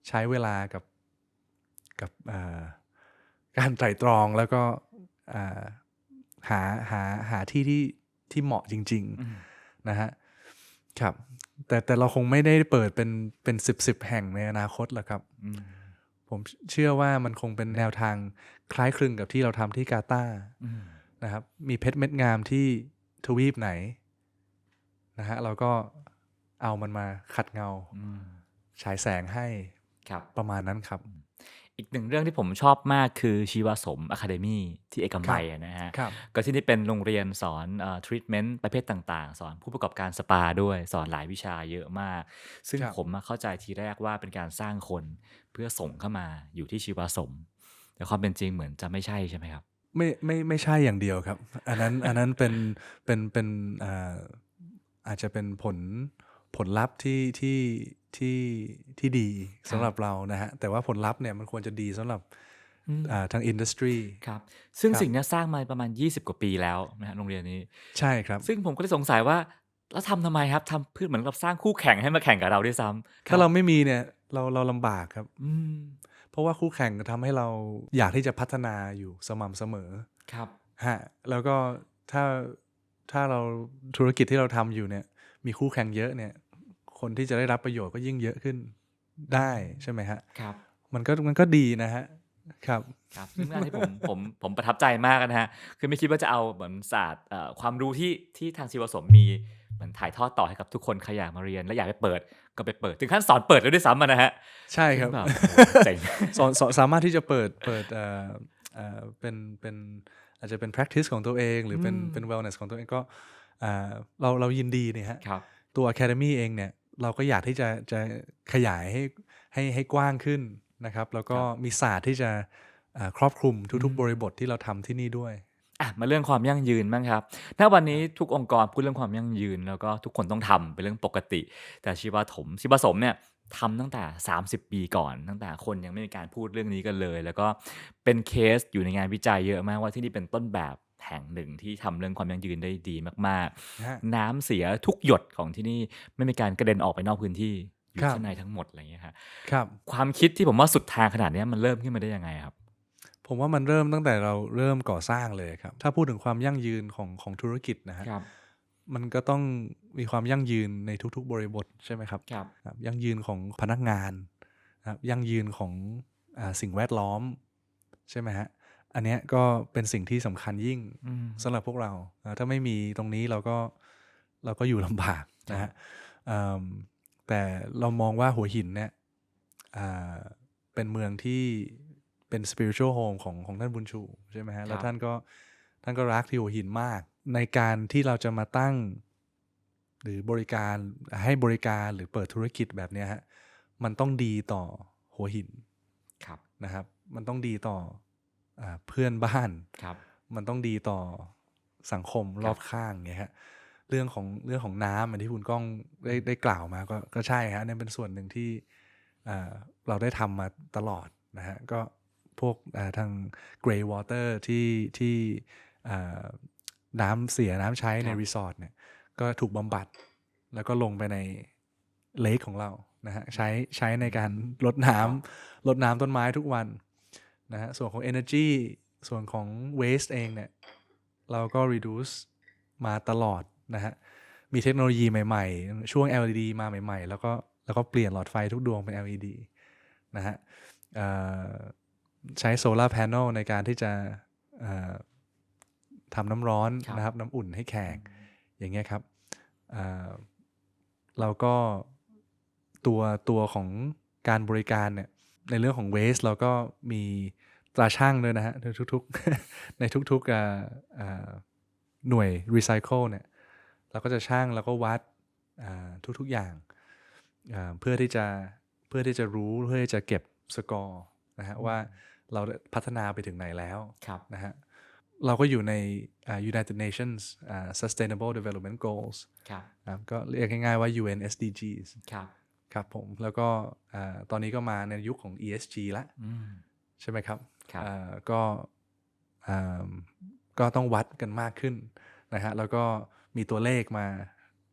ใช้เวลากับการไตร่ตรองแล้วก็หาที่เหมาะจริงๆนะฮะครับแต่เราคงไม่ได้เปิดเป็น10แห่งในอนาคตหรอกครับผมเชื่อว่ามันคงเป็นแนวทางคล้ายคลึงกับที่เราทำที่กาตาร์นะครับมีเพชรเม็ดงามที่ทวีปไหนนะฮะเราก็เอามันมาขัดเงาฉายแสงให้ประมาณนั้นครับอีกหนึ่งเรื่องที่ผมชอบมากคือชีวสมอะคาเดมี่ที่เอกมัยนะฮะก็ที่นี่เป็นโรงเรียนสอนทรีทเมนต์ประเภทต่างๆสอนผู้ประกอบการสปาด้วยสอนหลายวิชาเยอะมากซึ่งผมเข้าใจทีแรกว่าเป็นการสร้างคนเพื่อส่งเข้ามาอยู่ที่ชีวสมแต่ความเป็นจริงเหมือนจะไม่ใช่ใช่ไหมครับไม่ใช่อย่างเดียวครับอันนั้นเป็นอาจจะเป็นผลลัพธ์ที่ดีสำหรับเรานะฮะแต่ว่าผลลัพธ์เนี่ยมันควรจะดีสำหรับทางอินดัสทรีครับซึ่งสิ่งนี้สร้างมาประมาณ20 กว่าปีแล้วนะฮะโรงเรียนนี้ใช่ครับซึ่งผมก็เลยสงสัยว่าแล้วทำไมครับทำเพื่อเหมือนเราสร้างคู่แข่งให้มาแข่งกับเราด้วยซ้ำถ้าเราไม่มีเนี่ยเราลำบากครับเพราะว่าคู่แข่งทำให้เราอยากที่จะพัฒนาอยู่สม่ำเสมอครับฮะแล้วก็ถ้าเราธุรกิจที่เราทำอยู่เนี่ยมีคู่แข่งเยอะเนี่ยคนที่จะได้รับประโยชน์ก็ยิ่งเยอะขึ้นได้ใช่ไหมฮะครับมันก็ดีนะฮะครับซึ่งอันที่ผมประทับใจมากนะฮะคือไม่คิดว่าจะเอาเหมือนศาสตร์ความรู้ที่ทางชีวสมมีเหมือนถ่ายทอดต่อให้กับทุกคนใครอยากมาเรียนและอยากไปเปิดก็ไปเปิดถึงขั้นสอนเปิดแล้วด้วยซ้ำนะฮะใช่ครับเจ๋งสามารถที่จะเปิดเป็นอาจจะเป็น practice ของตัวเองหรือเป็น wellness ของตัวเองก็เรายินดีเนี่ยฮะตัว academy เองเนี่ยเราก็อยากที่จะขยายให้กว้างขึ้นนะครับแล้วก็มีศาสตร์ที่จะครอบคลุมทุกๆบริบทที่เราทำที่นี่ด้วยมาเรื่องความยั่งยืนบ้างครับถ้าวันนี้ทุกองค์กรพูดเรื่องความยั่งยืนแล้วก็ทุกคนต้องทำเป็นเรื่องปกติแต่ชีวสมเนี่ยทำตั้งแต่30 ปีก่อนตั้งแต่คนยังไม่มีการพูดเรื่องนี้กันเลยแล้วก็เป็นเคสอยู่ในงานวิจัยเยอะมากว่าที่นี่เป็นต้นแบบแห่งหนึ่งที่ทำเรื่องความยั่งยืนได้ดีมากๆน้ำเสียทุกหยดของที่นี่ไม่มีการกระเด็นออกไปนอกพื้นที่อยู่ข้างในทั้งหมดอะไรอย่างเงี้ยครับความคิดที่ผมว่าสุดทางขนาดนี้มันเริ่มขึ้นมาได้ยังไงครับผมว่ามันเริ่มตั้งแต่เราเริ่มก่อสร้างเลยครับถ้าพูดถึงความยั่งยืนของธุรกิจนะฮะมันก็ต้องมีความยั่งยืนในทุกๆบริบทใช่ไหมครับยั่งยืนของพนักงานครับยั่งยืนของสิ่งแวดล้อมใช่ไหมฮะอันนี้ก็เป็นสิ่งที่สำคัญยิ่งสำหรับพวกเราถ้าไม่มีตรงนี้เราก็อยู่ลำบากนะฮะแต่เรามองว่าหัวหินเนี่ยเป็นเมืองที่เป็น spiritual home ของท่านบุญชูใช่ไหมฮะแล้วท่านก็รักที่หัวหินมากในการที่เราจะมาตั้งหรือบริการให้บริการหรือเปิดธุรกิจแบบนี้ฮะมันต้องดีต่อหัวหินนะครับมันต้องดีต่อเพื่อนบ้านมันต้องดีต่อสังคมรอบข้างเงี้ยฮะเรื่องของน้ำที่คุณก้องได้กล่าวมาก็ใช่ฮะนั่นเป็นส่วนหนึ่งที่เราได้ทำมาตลอดนะฮะก็พวกทาง grey water ที่ น้ำเสียน้ำใช้ใน ครับ รีสอร์ทเนี่ยก็ถูกบำบัดแล้วก็ลงไปในเลคของเรานะฮะใช้ในการรดน้ำต้นไม้ทุกวันนะฮะส่วนของ energy ส่วนของ waste เองเนี่ยเราก็ reduce มาตลอดนะฮะมีเทคโนโลยีใหม่ๆช่วง LED มาใหม่ๆแล้วก็เปลี่ยนหลอดไฟทุกดวงเป็น LED นะฮะใช้โซลาร์แผงในการที่จะทำน้ำร้อนนะครับน้ำอุ่นให้แขกอย่างเงี้ยครับเราก็ตัวของการบริการเนี่ยในเรื่องของ waste เราก็มีตราช่างด้วยนะฮะในทุกๆในทุกหน่วย recycle เนี่ยเราก็จะช่างแล้วก็วัดทุกๆอย่างเพื่อที่จะรู้เพื่อที่จะเก็บสกอร์นะฮะว่าเราพัฒนาไปถึงไหนแล้วนะฮะเราก็อยู่ในUnited Nations Sustainable Development Goals ก็เรียกง่ายๆว่า UN SDGs ครับผมแล้วก็ตอนนี้ก็มาในยุคของ ESG ละใช่ไหมครับก็ต้องวัดกันมากขึ้นนะฮะแล้วก็มีตัวเลข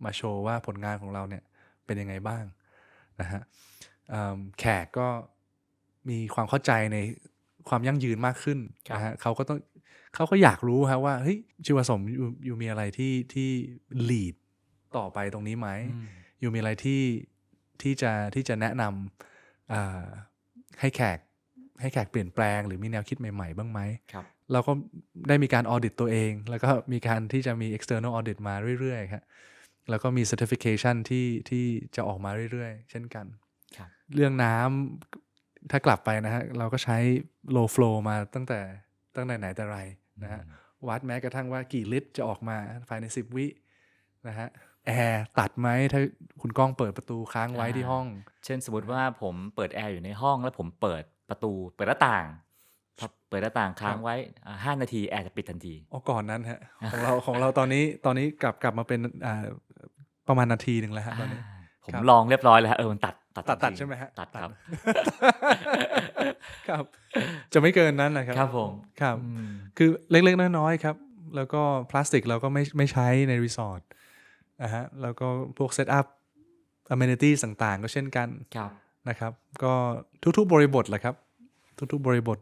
มาโชว์ว่าผลงานของเราเนี่ยเป็นยังไงบ้างนะฮะแขกก็มีความเข้าใจในความยั่งยืนมากขึ้นนะฮะเขาก็อยากรู้ฮะว่าเฮ้ยชีวสมอยู่มีอะไรที่ lead ต่อไปตรงนี้ไหมอยู่มีอะไรที่จะแนะนำให้แขกเปลี่ยนแปลงหรือมีแนวคิดใหม่ๆบ้างไหมเราก็ได้มีการ audit ตัวเองแล้วก็มีการที่จะมี external audit มาเรื่อยๆครับแล้วก็มี certification ที่จะออกมาเรื่อยๆเช่นกันเรื่องน้ำถ้ากลับไปนะฮะเราก็ใช้ low flow มาตั้งแต่ไหนแต่ไรนะฮะวัดแม้กระทั่งว่ากี่ลิตรจะออกมาภายใน10 วินะฮะแอร์ตัดไหมถ้าคุณก้องเปิดประตูค้างไว้ที่ห้องเช่นสมมติว่าผมเปิดแอร์อยู่ในห้องแล้วผมเปิดประตูเปิดหน้าต่างเปิดหน้าต่างค้างไว้5 นาทีแอร์จะปิดทันทีก่อนนั้นฮะของเราตอนนี้กลับมาเป็นประมาณนาทีนึงแล้วฮะตอนนี้ผมลองเรียบร้อยแล้วมันตัดใช่ไหมฮะตัดครับครับจะไม่เกินนั้นนะครับครับผมครับคือเล็กๆน้อยๆครับแล้วก็พลาสติกเราก็ไม่ใช้ในรีสอร์ทฮะแล้วก็พวกเซตอัพamenities ต่างๆก็เช่นกันนะครับก็ทุกๆบริบทแหละครับทุกๆบริบท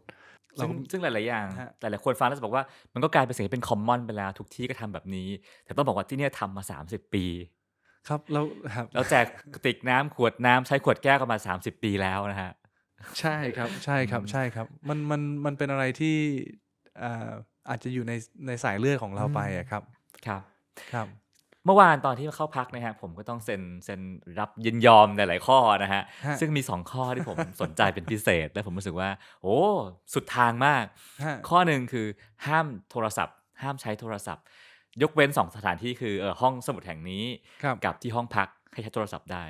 ซึ่งหลายๆอย่างหลายๆคนฟังแล้วจะบอกว่ามันก็กลายเป็นสิ่งที่เป็นคอมมอนไปแล้วทุกที่ก็ทำแบบนี้แต่ต้องบอกว่าที่นี่ทำมา30 ปีครับแล้วแจกกระติกน้ำขวดน้ำใช้ขวดแก้วกันมา30 ปีแล้วนะฮะใช่ครับมันเป็นอะไรที่อาจจะอยู่ในสายเลือดของเราไปครับเมื่อวานตอนที่เข้าพักนะฮะผมก็ต้องเซ็นรับยินยอมหลายๆข้อนะฮะซึ่งมี2ข้อที่ผมสนใจเป็นพิเศษและผมรู้สึกว่าโอ้สุดทางมากข้อหนึ่งคือห้ามโทรศัพท์ห้ามใช้โทรศัพท์ยกเว้น2 สถานที่คือห้องสมุดแห่งนี้กับที่ห้องพักให้ใช้โทรศัพท์ได้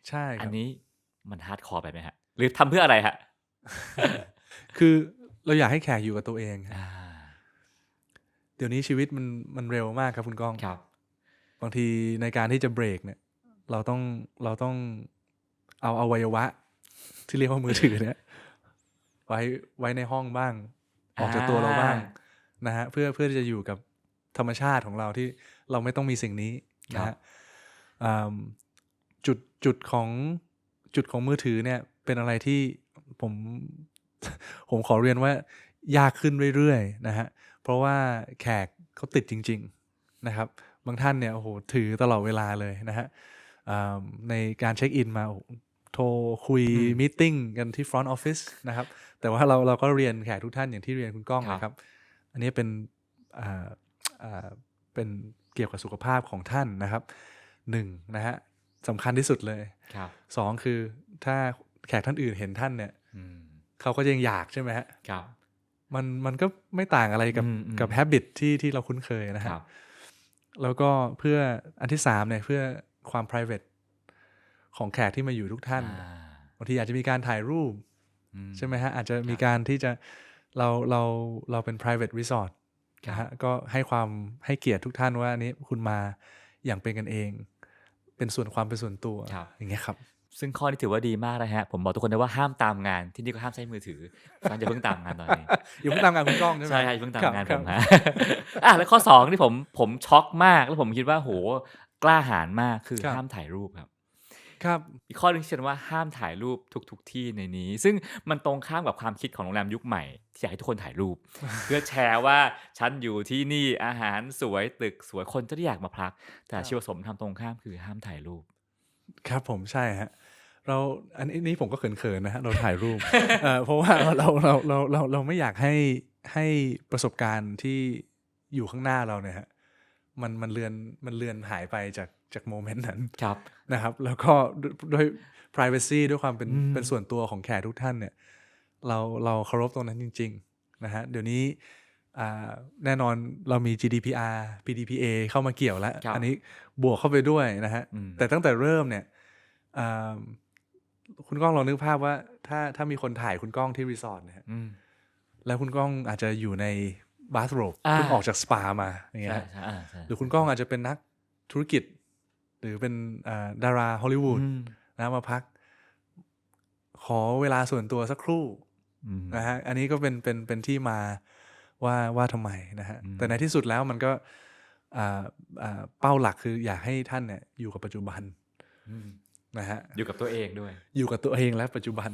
ใช่อันนี้มันฮาร์ดคอร์ไปไหมฮะหรือทำเพื่ออะไรฮะ คือเราอยากให้แขกอยู่กับตัวเองเดี๋ยวนี้ชีวิตมันเร็วมากครับคุณก้องบางทีในการที่จะเบรกเนี่ยเราต้องเอาอวัยวะที่เรียกว่ามือถือเนี่ยไว้ในห้องบ้างออกจากตัวเราบ้างนะฮะเพื่อที่จะอยู่กับธรรมชาติของเราที่เราไม่ต้องมีสิ่งนี้นะฮะจุดของมือถือเนี่ยเป็นอะไรที่ผมขอเรียนว่ายากขึ้นเรื่อยๆนะฮะเพราะว่าแขกเขาติดจริงๆนะครับบางท่านเนี่ยโอ้โหถือตลอดเวลาเลยนะฮะในการเช็คอินมาโทรคุยมีตติ้งกันที่ front office นะครับแต่ว่าเราก็เรียนแขกทุกท่านอย่างที่เรียนคุณก้องนะครับอันนี้เป็นเกี่ยวกับสุขภาพของท่านนะครับ1นะฮะสำคัญที่สุดเลย2คือถ้าแขกท่านอื่นเห็นท่านเนี่ยเขาก็ยังอยากใช่ไหมฮะมันก็ไม่ต่างอะไรกับ habit ที่เราคุ้นเคยนะฮะแล้วก็เพื่ออันที่3เนี่ยเพื่อความ private ของแขกที่มาอยู่ทุกท่านบางทีอาจจะมีการถ่ายรูปใช่ไหมฮะอาจจะมีการที่จะเราเป็น private resort นะฮะก็ให้เกียรติทุกท่านว่านี้คุณมาอย่างเป็นกันเองเป็นส่วนตัวอย่างเงี้ยครับ ซึ่งข้อนี้ถือว่าดีมากนะฮะผมบอกทุกคนได้ว่าห้ามตามงานที่นี่ก็ห้ามใช้มือถือฟังจะเพิ่งตามงานตอนนี้ อยู่าเพิ่งตามงานคุณก้องใช่ไหม ใช่เพิ่งตามงาน ค ผ รับ มฮะ แล้วข้อ2ที่ผมช็อกมากแล้วผมคิดว่าโหกล้าหาญมากคือ ครับ ห้ามถ่ายรูปครับ ครับ อีกข้อหนึงที่เขียนว่าห้ามถ่ายรูปทุกที่ในนี้ ซึ่งมันตรงข้ามกับความคิดของโรงแรมยุคใหม่ที่อยากให้ทุกคนถ่ายรูป เพื่อแชร์ว่าฉันอยู่ที่นี่อาหารสวยตึกสวยคนจะได้อยากมาพักแต่ชีวสมทำตรงข้ามคือห้ามถ่ายรูป ครับผมใช่ฮะเราอันนี้ผมก็เขินๆนะฮะเราถ่ายรูป เพราะว่าเราไม่อยากให้ประสบการณ์ที่อยู่ข้างหน้าเราเนี่ยฮะมันเลือนหายไปจากโมเมนต์นั้น ครับ นะครับ แล้วก็ด้วย privacy ด้วยความเป็นส่วนตัวของแขกทุกท่านเนี่ยเราเคารพตรงนั้นจริงๆนะฮะเดี๋ยวนี้แน่นอนเรามี GDPR PDPA เข้ามาเกี่ยวแล้ว ครับ อันนี้บวกเข้าไปด้วยนะฮะแต่ตั้งแต่เริ่มเนี่ยอ่าคุณก้องลองนึกภาพว่าถ้ามีคนถ่ายคุณก้องที่รีสอร์ทนะฮะ อืม แล้วคุณก้องอาจจะอยู่ในบาธโรบ อ่า เพิ่งออกจากสปามาอย่างเงี้ ใช่ ย ใช่ใช่ หรือคุณก้องอาจจะเป็นนักธุรกิจ หรือเป็นดาราฮอลลีวูด อืม นะมาพัก ขอเวลาส่วนตัวสักครู่ อืม นะฮะอันนี้ก็เป็นที่มาว่าทำไมนะฮะแต่ในที่สุดแล้วมันก็เป้าหลักคืออยากให้ท่านเนี่ยอยู่กับปัจจุบัน อืม นะฮะ อยู่กับตัวเองด้วย อยู่กับตัวเองและปัจจุบัน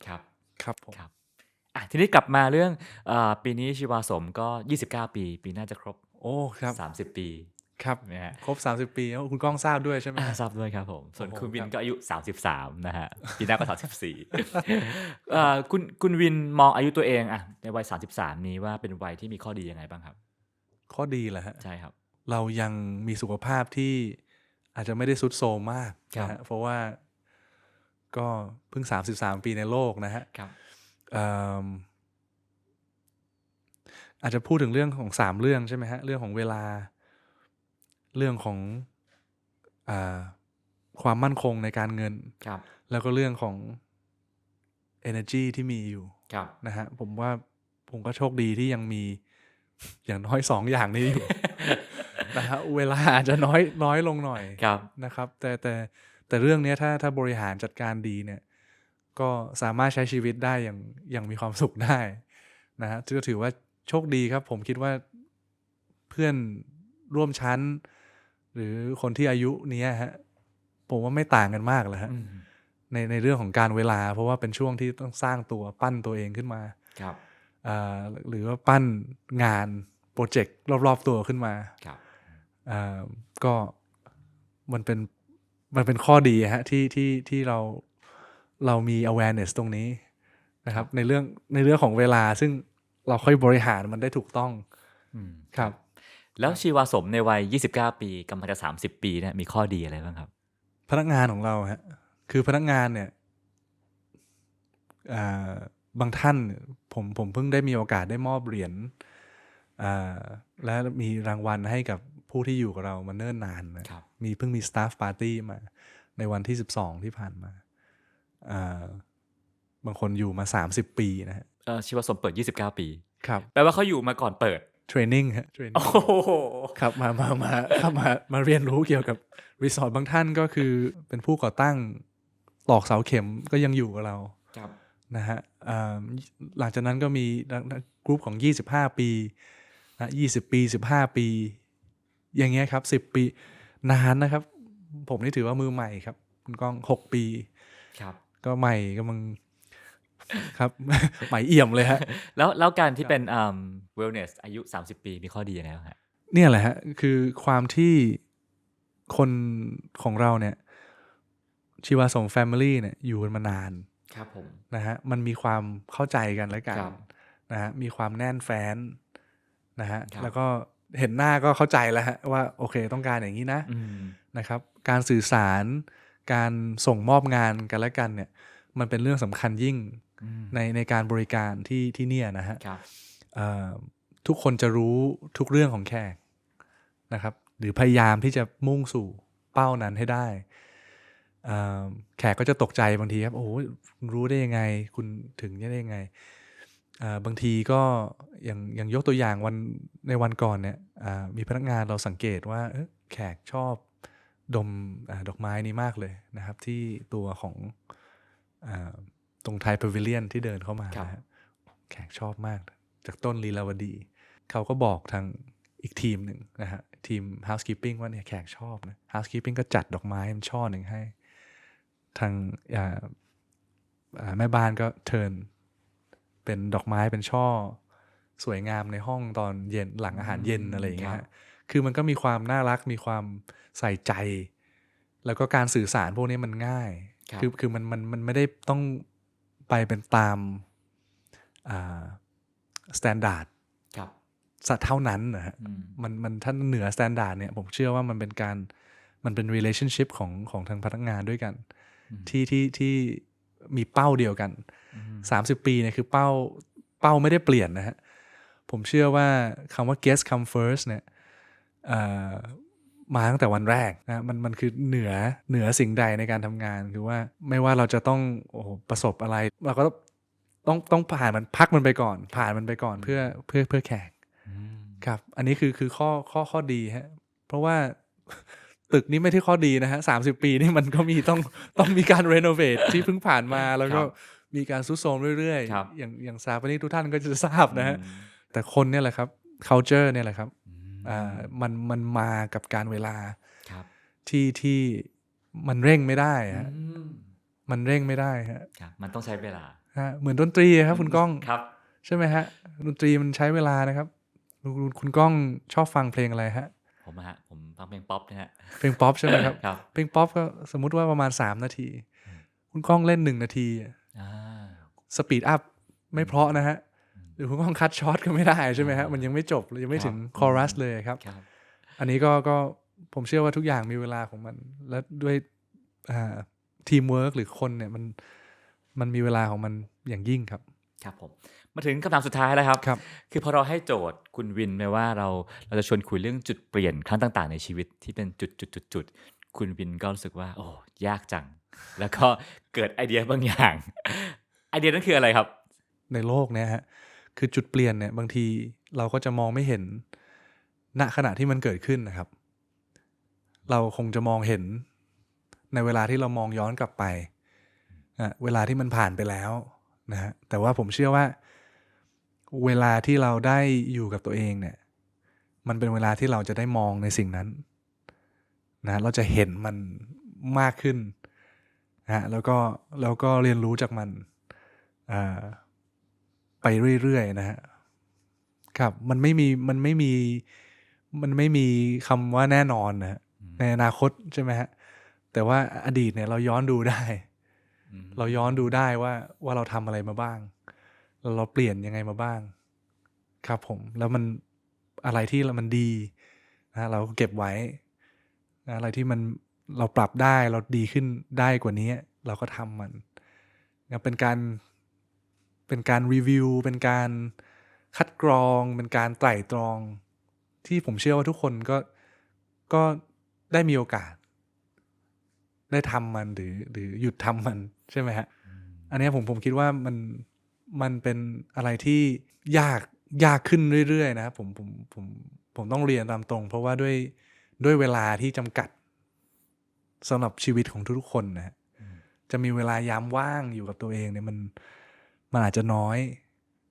ครับ ครับผม ครับทีนี้กลับมาเรื่องปีนี้ชีวาสมก็29ปีปีหน้าจะครบ โอ้ครับ 30 ปี ครับ นะฮะ ครบ30 ปีแล้วคุณก้องทราบด้วยใช่ไหมฮะ ทราบด้วยครับผมส่วน โอ้โห คุณวิ คน รับ ก็อายุ33นะฮะปีหน้าก็34คุณวินมองอายุตัวเองในวัย33นี้ว่าเป็นวัยที่มีข้อดียังไงบ้างครับ ข้อดีแหละฮะ ใช่ครับ เรายังมีสุขภาพที่อาจจะไม่ได้สุดโทรมมาก ครับ นะฮะเพราะว่าก็เพิ่ง33 ปีในโลกนะฮะ ครับ เอิ่มอาจจะพูดถึงเรื่องของ3เรื่องใช่ไหมฮะเรื่องของเวลาเรื่องของอาความมั่นคงในการเงิน ครับ แล้วก็เรื่องของ energy ที่มีอยู่ ครับ นะฮะผมก็โชคดีที่ยังมีอย่างน้อย2อย่างนี้อยู่ นะฮะเวลาอาจจะน้อยลงหน่อย ครับ นะครับแต่เรื่องเนี้ยถ้าบริหารจัดการดีเนี่ยก็สามารถใช้ชีวิตได้อย่างมีความสุขได้นะฮะก็ถือว่าโชคดีครับผมคิดว่าเพื่อนร่วมชั้น หรือคนที่อายุเนี้ยฮะผมว่าไม่ต่างกันมากเลยฮะ อืม ในเรื่องของการเวลา เพราะว่าเป็นช่วงที่ต้องสร้างตัวปั้นตัวเองขึ้นมา ครับ หรือว่าปั้นงานโปรเจกต์รอบๆตัวขึ้นมา ครับ ก็มันเป็นข้อดีฮะที่เรามี awareness ตรงนี้นะครับในเรื่องของเวลาซึ่งเราค่อยบริหารมันได้ถูกต้อง อืม ครับ แล้วชีวาสมในวัย29ปีกำลังจะ30ปีเนี่ยมีข้อดีอะไรบ้างครับ พนักงานของเราฮะคือพนักงานเนี่ยบางท่านผมเพิ่งได้มีโอกาสได้มอบเหรียญและมีรางวัลให้กับผู้ที่อยู่กับเรามาเนิ่นนานนะครับ เพิ่งมี staff party มาในวันที่12ที่ผ่านมาบางคนอยู่มา30 ปีนะฮะ ชีวาสมเปิด29ปี ครับ แปลว่าเขาอยู่มาก่อนเปิด training ฮะ training โอ้โห ครับมาเรียนรู้เกี่ยวกับรีสอร์ทบางท่านก็คือเป็นผู้ก่อตั้งตอกเสาเข็มก็ยังอยู่กับเรา ครับ นะฮะหลังจากนั้นก็มีกลุ่มของ25 ปีนะ20 ปี15 ปี อย่างเงี้ยครับ10 ปีนานนะครับ ผมนี่ถือว่ามือใหม่ครับคุณก้อง6 ปี ครับ ก็ใหม่กำลังครับ ใหม่เอี่ยมเลยฮะ แล้วการที่เป็นwellness อายุ30ปีมีข้อดียังไงบ้างฮะ เนี่ยแหละฮะคือความที่คนของเราเนี่ยชีวาสม family เนี่ยอยู่กันมานาน ครับผม นะฮะมันมีความเข้าใจกันและกัน ครับ นะฮะมีความแน่นแฟ้นนะฮะ ครับ แล้วก็เห็นหน้าก็เข้าใจแล้วฮะว่าโอเคต้องการอย่างนี้นะ อืม นะครับการสื่อสารการส่งมอบงานกันและกันเนี่ยมันเป็นเรื่องสำคัญยิ่ง อืม ในการบริการที่เนี่ยนะฮะ ครับ ทุกคนจะรู้ทุกเรื่องของแขกนะครับหรือพยายามที่จะมุ่งสู่เป้านั้นให้ได้แขกก็จะตกใจบางทีครับโอ้โหรู้ได้ยังไงคุณถึงได้ยังไงบางทีก็อย่างยกตัวอย่างในวันก่อนเนี่ยมีพนักงานเราสังเกตว่าแขกชอบ ดมดอกไม้นี้มากเลยนะครับที่ตัวของตรงไทยพาวิเลียนที่เดินเข้ามานะฮะแขกชอบมากจากต้นลีลาวดีเขาก็บอกทางอีกทีมหนึ่งนะฮะทีม housekeeping ว่าเนี่ยแขกชอบนะ housekeeping ก็จัดดอกไม้มันช่อหนึ่งให้ทางแม่บ้านก็เทิร์นเป็นดอกไม้เป็นช่อสวยงามในห้องตอนเย็นหลังอาหารเย็นอะไรอย่างเงี้ยคือมันก็มีความน่ารักมีความใส่ใจแล้วก็การสื่อสารพวกนี้มันง่ายคือมันไม่ได้ต้องไปเป็นตามสแตนดาร์ดเท่านั้นนะฮะมันถ้าเหนือสแตนดาร์ดเนี่ยผมเชื่อว่ามันเป็น relationship ของทางพนักงานด้วยกันที่มีเป้าเดียวกัน30 ปีเนี่ยคือเป้าไม่ได้เปลี่ยนนะฮะผมเชื่อว่าคำว่า guest come first เนี่ยมาตั้งแต่วันแรกนะมันคือเหนือสิ่งใดในการทำงานคือว่าไม่ว่าเราจะต้องประสบอะไรเราก็ต้องผ่านมันพักมันไปก่อนผ่านมันไปก่อนเพื่อแขกครับอันนี้คือข้อดีฮะเพราะว่าตึกนี้ไม่ใช่ข้อดีนะฮะ30 ปีนี่มันก็มีต้องมีการรีโนเวทที่เพิ่งผ่านมาแล้วก็มีการทรุดโทรมเรื่อยๆอย่างสถาปนิกทุกท่านก็จะทราบนะฮะแต่คนเนี่ยแหละครับ culture เนี่ยแหละครับมันมากับการเวลาที่มันเร่งไม่ได้ฮะมันเร่งไม่ได้ฮะมันต้องใช้เวลาเหมือนดนตรีครับคุณก้องใช่ไหมฮะดนตรีมันใช้เวลานะครับคุณก้องชอบฟังเพลงอะไรฮะผมฟังเพลงป๊อปนะฮะเพลงป๊อปใช่ไหมครับเพลงป๊อปก็สมมุติว่าประมาณ3 นาทีคุณก้องเล่น1 นาทีสปีดอัพไม่เพราะนะฮะหรือคุณก้องคัทช็อตก็ไม่ได้ใช่ไหมฮะมันยังไม่จบยังไม่ถึงคอรัสเลยครับอันนี้ก็ผมเชื่อว่าทุกอย่างมีเวลาของมันและด้วยทีมเวิร์กหรือคนเนี่ยมันมีเวลาของมันอย่างยิ่งครับครับผมมาถึงคำถามสุดท้ายแล้วครับคือพอเราให้โจทย์คุณวินไปว่าเราจะชวนคุยเรื่องจุดเปลี่ยนครั้งต่างๆในชีวิตที่เป็นจุดคุณวินก็รู้สึกว่าโอ้ยากจังแล้วก็เกิดไอเดียบางอย่างไอเดียนั้นคืออะไรครับในโลกเนี่ยฮะคือจุดเปลี่ยนเนี่ยบางทีเราก็จะมองไม่เห็นณขณะที่มันเกิดขึ้นนะครับเราคงจะมองเห็นในเวลาที่เรามองย้อนกลับไปเวลาที่มันผ่านไปแล้วนะฮะแต่ว่าผมเชื่อว่าเวลาที่เราได้อยู่กับตัวเองเนี่ยมันเป็นเวลาที่เราจะได้มองในสิ่งนั้นนะเราจะเห็นมันมากขึ้นนะแล้วก็เรียนรู้จากมันไปเรื่อยๆนะฮะครับมันไม่มีคำว่าแน่นอนนะในอนาคตใช่ไหมฮะแต่ว่าอดีตเนี่ยเราย้อนดูได้ว่าเราทำอะไรมาบ้างเราเปลี่ยนยังไงมาบ้างครับผมแล้วมันอะไรที่มันดีนะเราก็เก็บไว้นะอะไรที่เราปรับได้เราดีขึ้นได้กว่านี้เราก็ทำมันนะเป็นการรีวิวเป็นการคัดกรองเป็นการไตร่ตรองที่ผมเชื่อว่าทุกคนก็ได้มีโอกาสได้ทำมันหรือหยุดทำมันใช่ไหมฮะอันนี้ผมคิดว่ามันเป็นอะไรที่ยากขึ้นเรื่อยๆนะครับผมต้องเรียนตามตรงเพราะว่าด้วยเวลาที่จำกัดสำหรับชีวิตของทุกๆคนนะฮะจะมีเวลายามว่างอยู่กับตัวเองเนี่ยมันอาจจะน้อย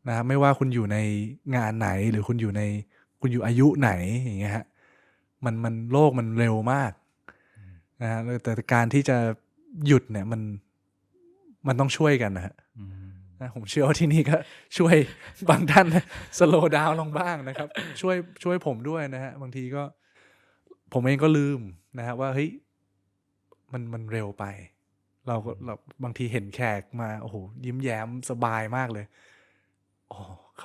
นะครับไม่ว่าคุณอยู่ในงานไหนหรือคุณอยู่อายุไหนอย่างเงี้ยฮะมันโลกมันเร็วมากนะฮะแต่การที่จะหยุดเนี่ยมันต้องช่วยกันนะฮะผมเชื่อว่าที่นี่ก็ช่วยบางท่านสโลว์ดาวน์ลงบ้างนะครับช่วยผมด้วยนะฮะบางทีก็ผมเองก็ลืมนะฮะว่าเฮ้ยมันเร็วไปเราบางทีเห็นแขกมาโอ้โหยิ้มแย้มสบายมากเลยอ๋อเ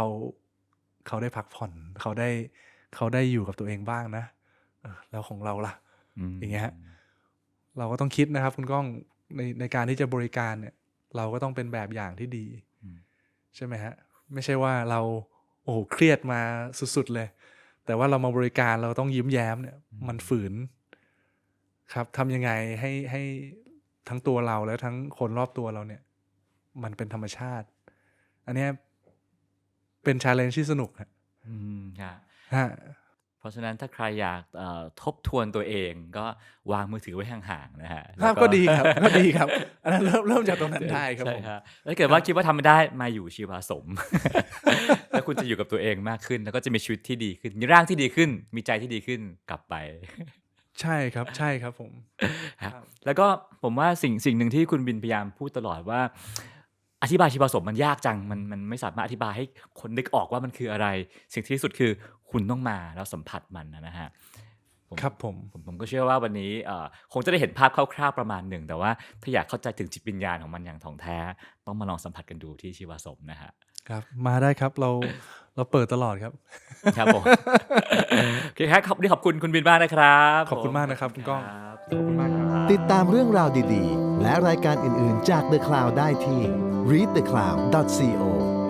ขาได้พักผ่อนเขาได้อยู่กับตัวเองบ้างนะแล้วของเราล่ะอย่างเงี้ยเราก็ต้องคิดนะครับคุณก้องในการที่จะบริการเนี่ยเราก็ต้องเป็นแบบอย่างที่ดีใช่ไหมฮะไม่ใช่ว่าเราโอ้โหเครียดมาสุดๆเลยแต่ว่าเรามาบริการเราต้องยิ้มแย้มเนี่ยมันฝืนครับทำยังไงให้ทั้งตัวเราและทั้งคนรอบตัวเราเนี่ยมันเป็นธรรมชาติอันนี้เป็น challenge ที่สนุกฮะ เพราะฉะนั้นถ้าใครอยากทบทวนตัวเองก็วางมือถือไว้ห่างๆนะฮะ ภาพก็ดีครับก็ดีครับอันนั้นเริ่มจากตรงนั้นได้ครับ ใช่ ผม ครับถ้าเกิดว่าคิดว่าทำไม่ได้มาอยู่ชีวาสม แล้วคุณจะอยู่กับตัวเองมากขึ้น แล้วก็จะมีชีวิตที่ดีขึ้นมีร่างที่ดีขึ้นมีใจที่ดีขึ้นกลับไป ใช่ครับใช่ครับผม ครับแล้วก็ผมว่าสิ่งหนึ่งที่คุณบินพยายามพูดตลอดว่า อธิบายชีวผสมมันยากจังมันไม่สามารถอธิบายให้คนนึกออกว่ามันคืออะไร สิ่งที่สุดคือคุณต้องมาแล้วสัมผัสมันนะฮะ ครับผม ผมก็เชื่อว่าวันนี้คงจะได้เห็นภาพคร่าวๆประมาณหนึ่งแต่ว่าถ้าอยากเข้าใจถึงจิตวิญญาณของมันอย่างถ่องแท้ต้องมาลองสัมผัสกันดูที่ชีวสมนะฮะ ครับมาได้ครับเราเปิดตลอดครับ ครับผม โอเคครับขอบคุณคุณบินมากนะครับ ขอบคุณมากนะครับคุณก้อง ครับขอบคุณมากครับ ติดตามเรื่องราวดีๆ และรายการอื่นๆจาก The Cloud ได้ที่ readthecloud.co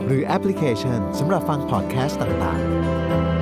หรือแอปพลิเคชันสำหรับฟังพอดแคสต์ต่างๆ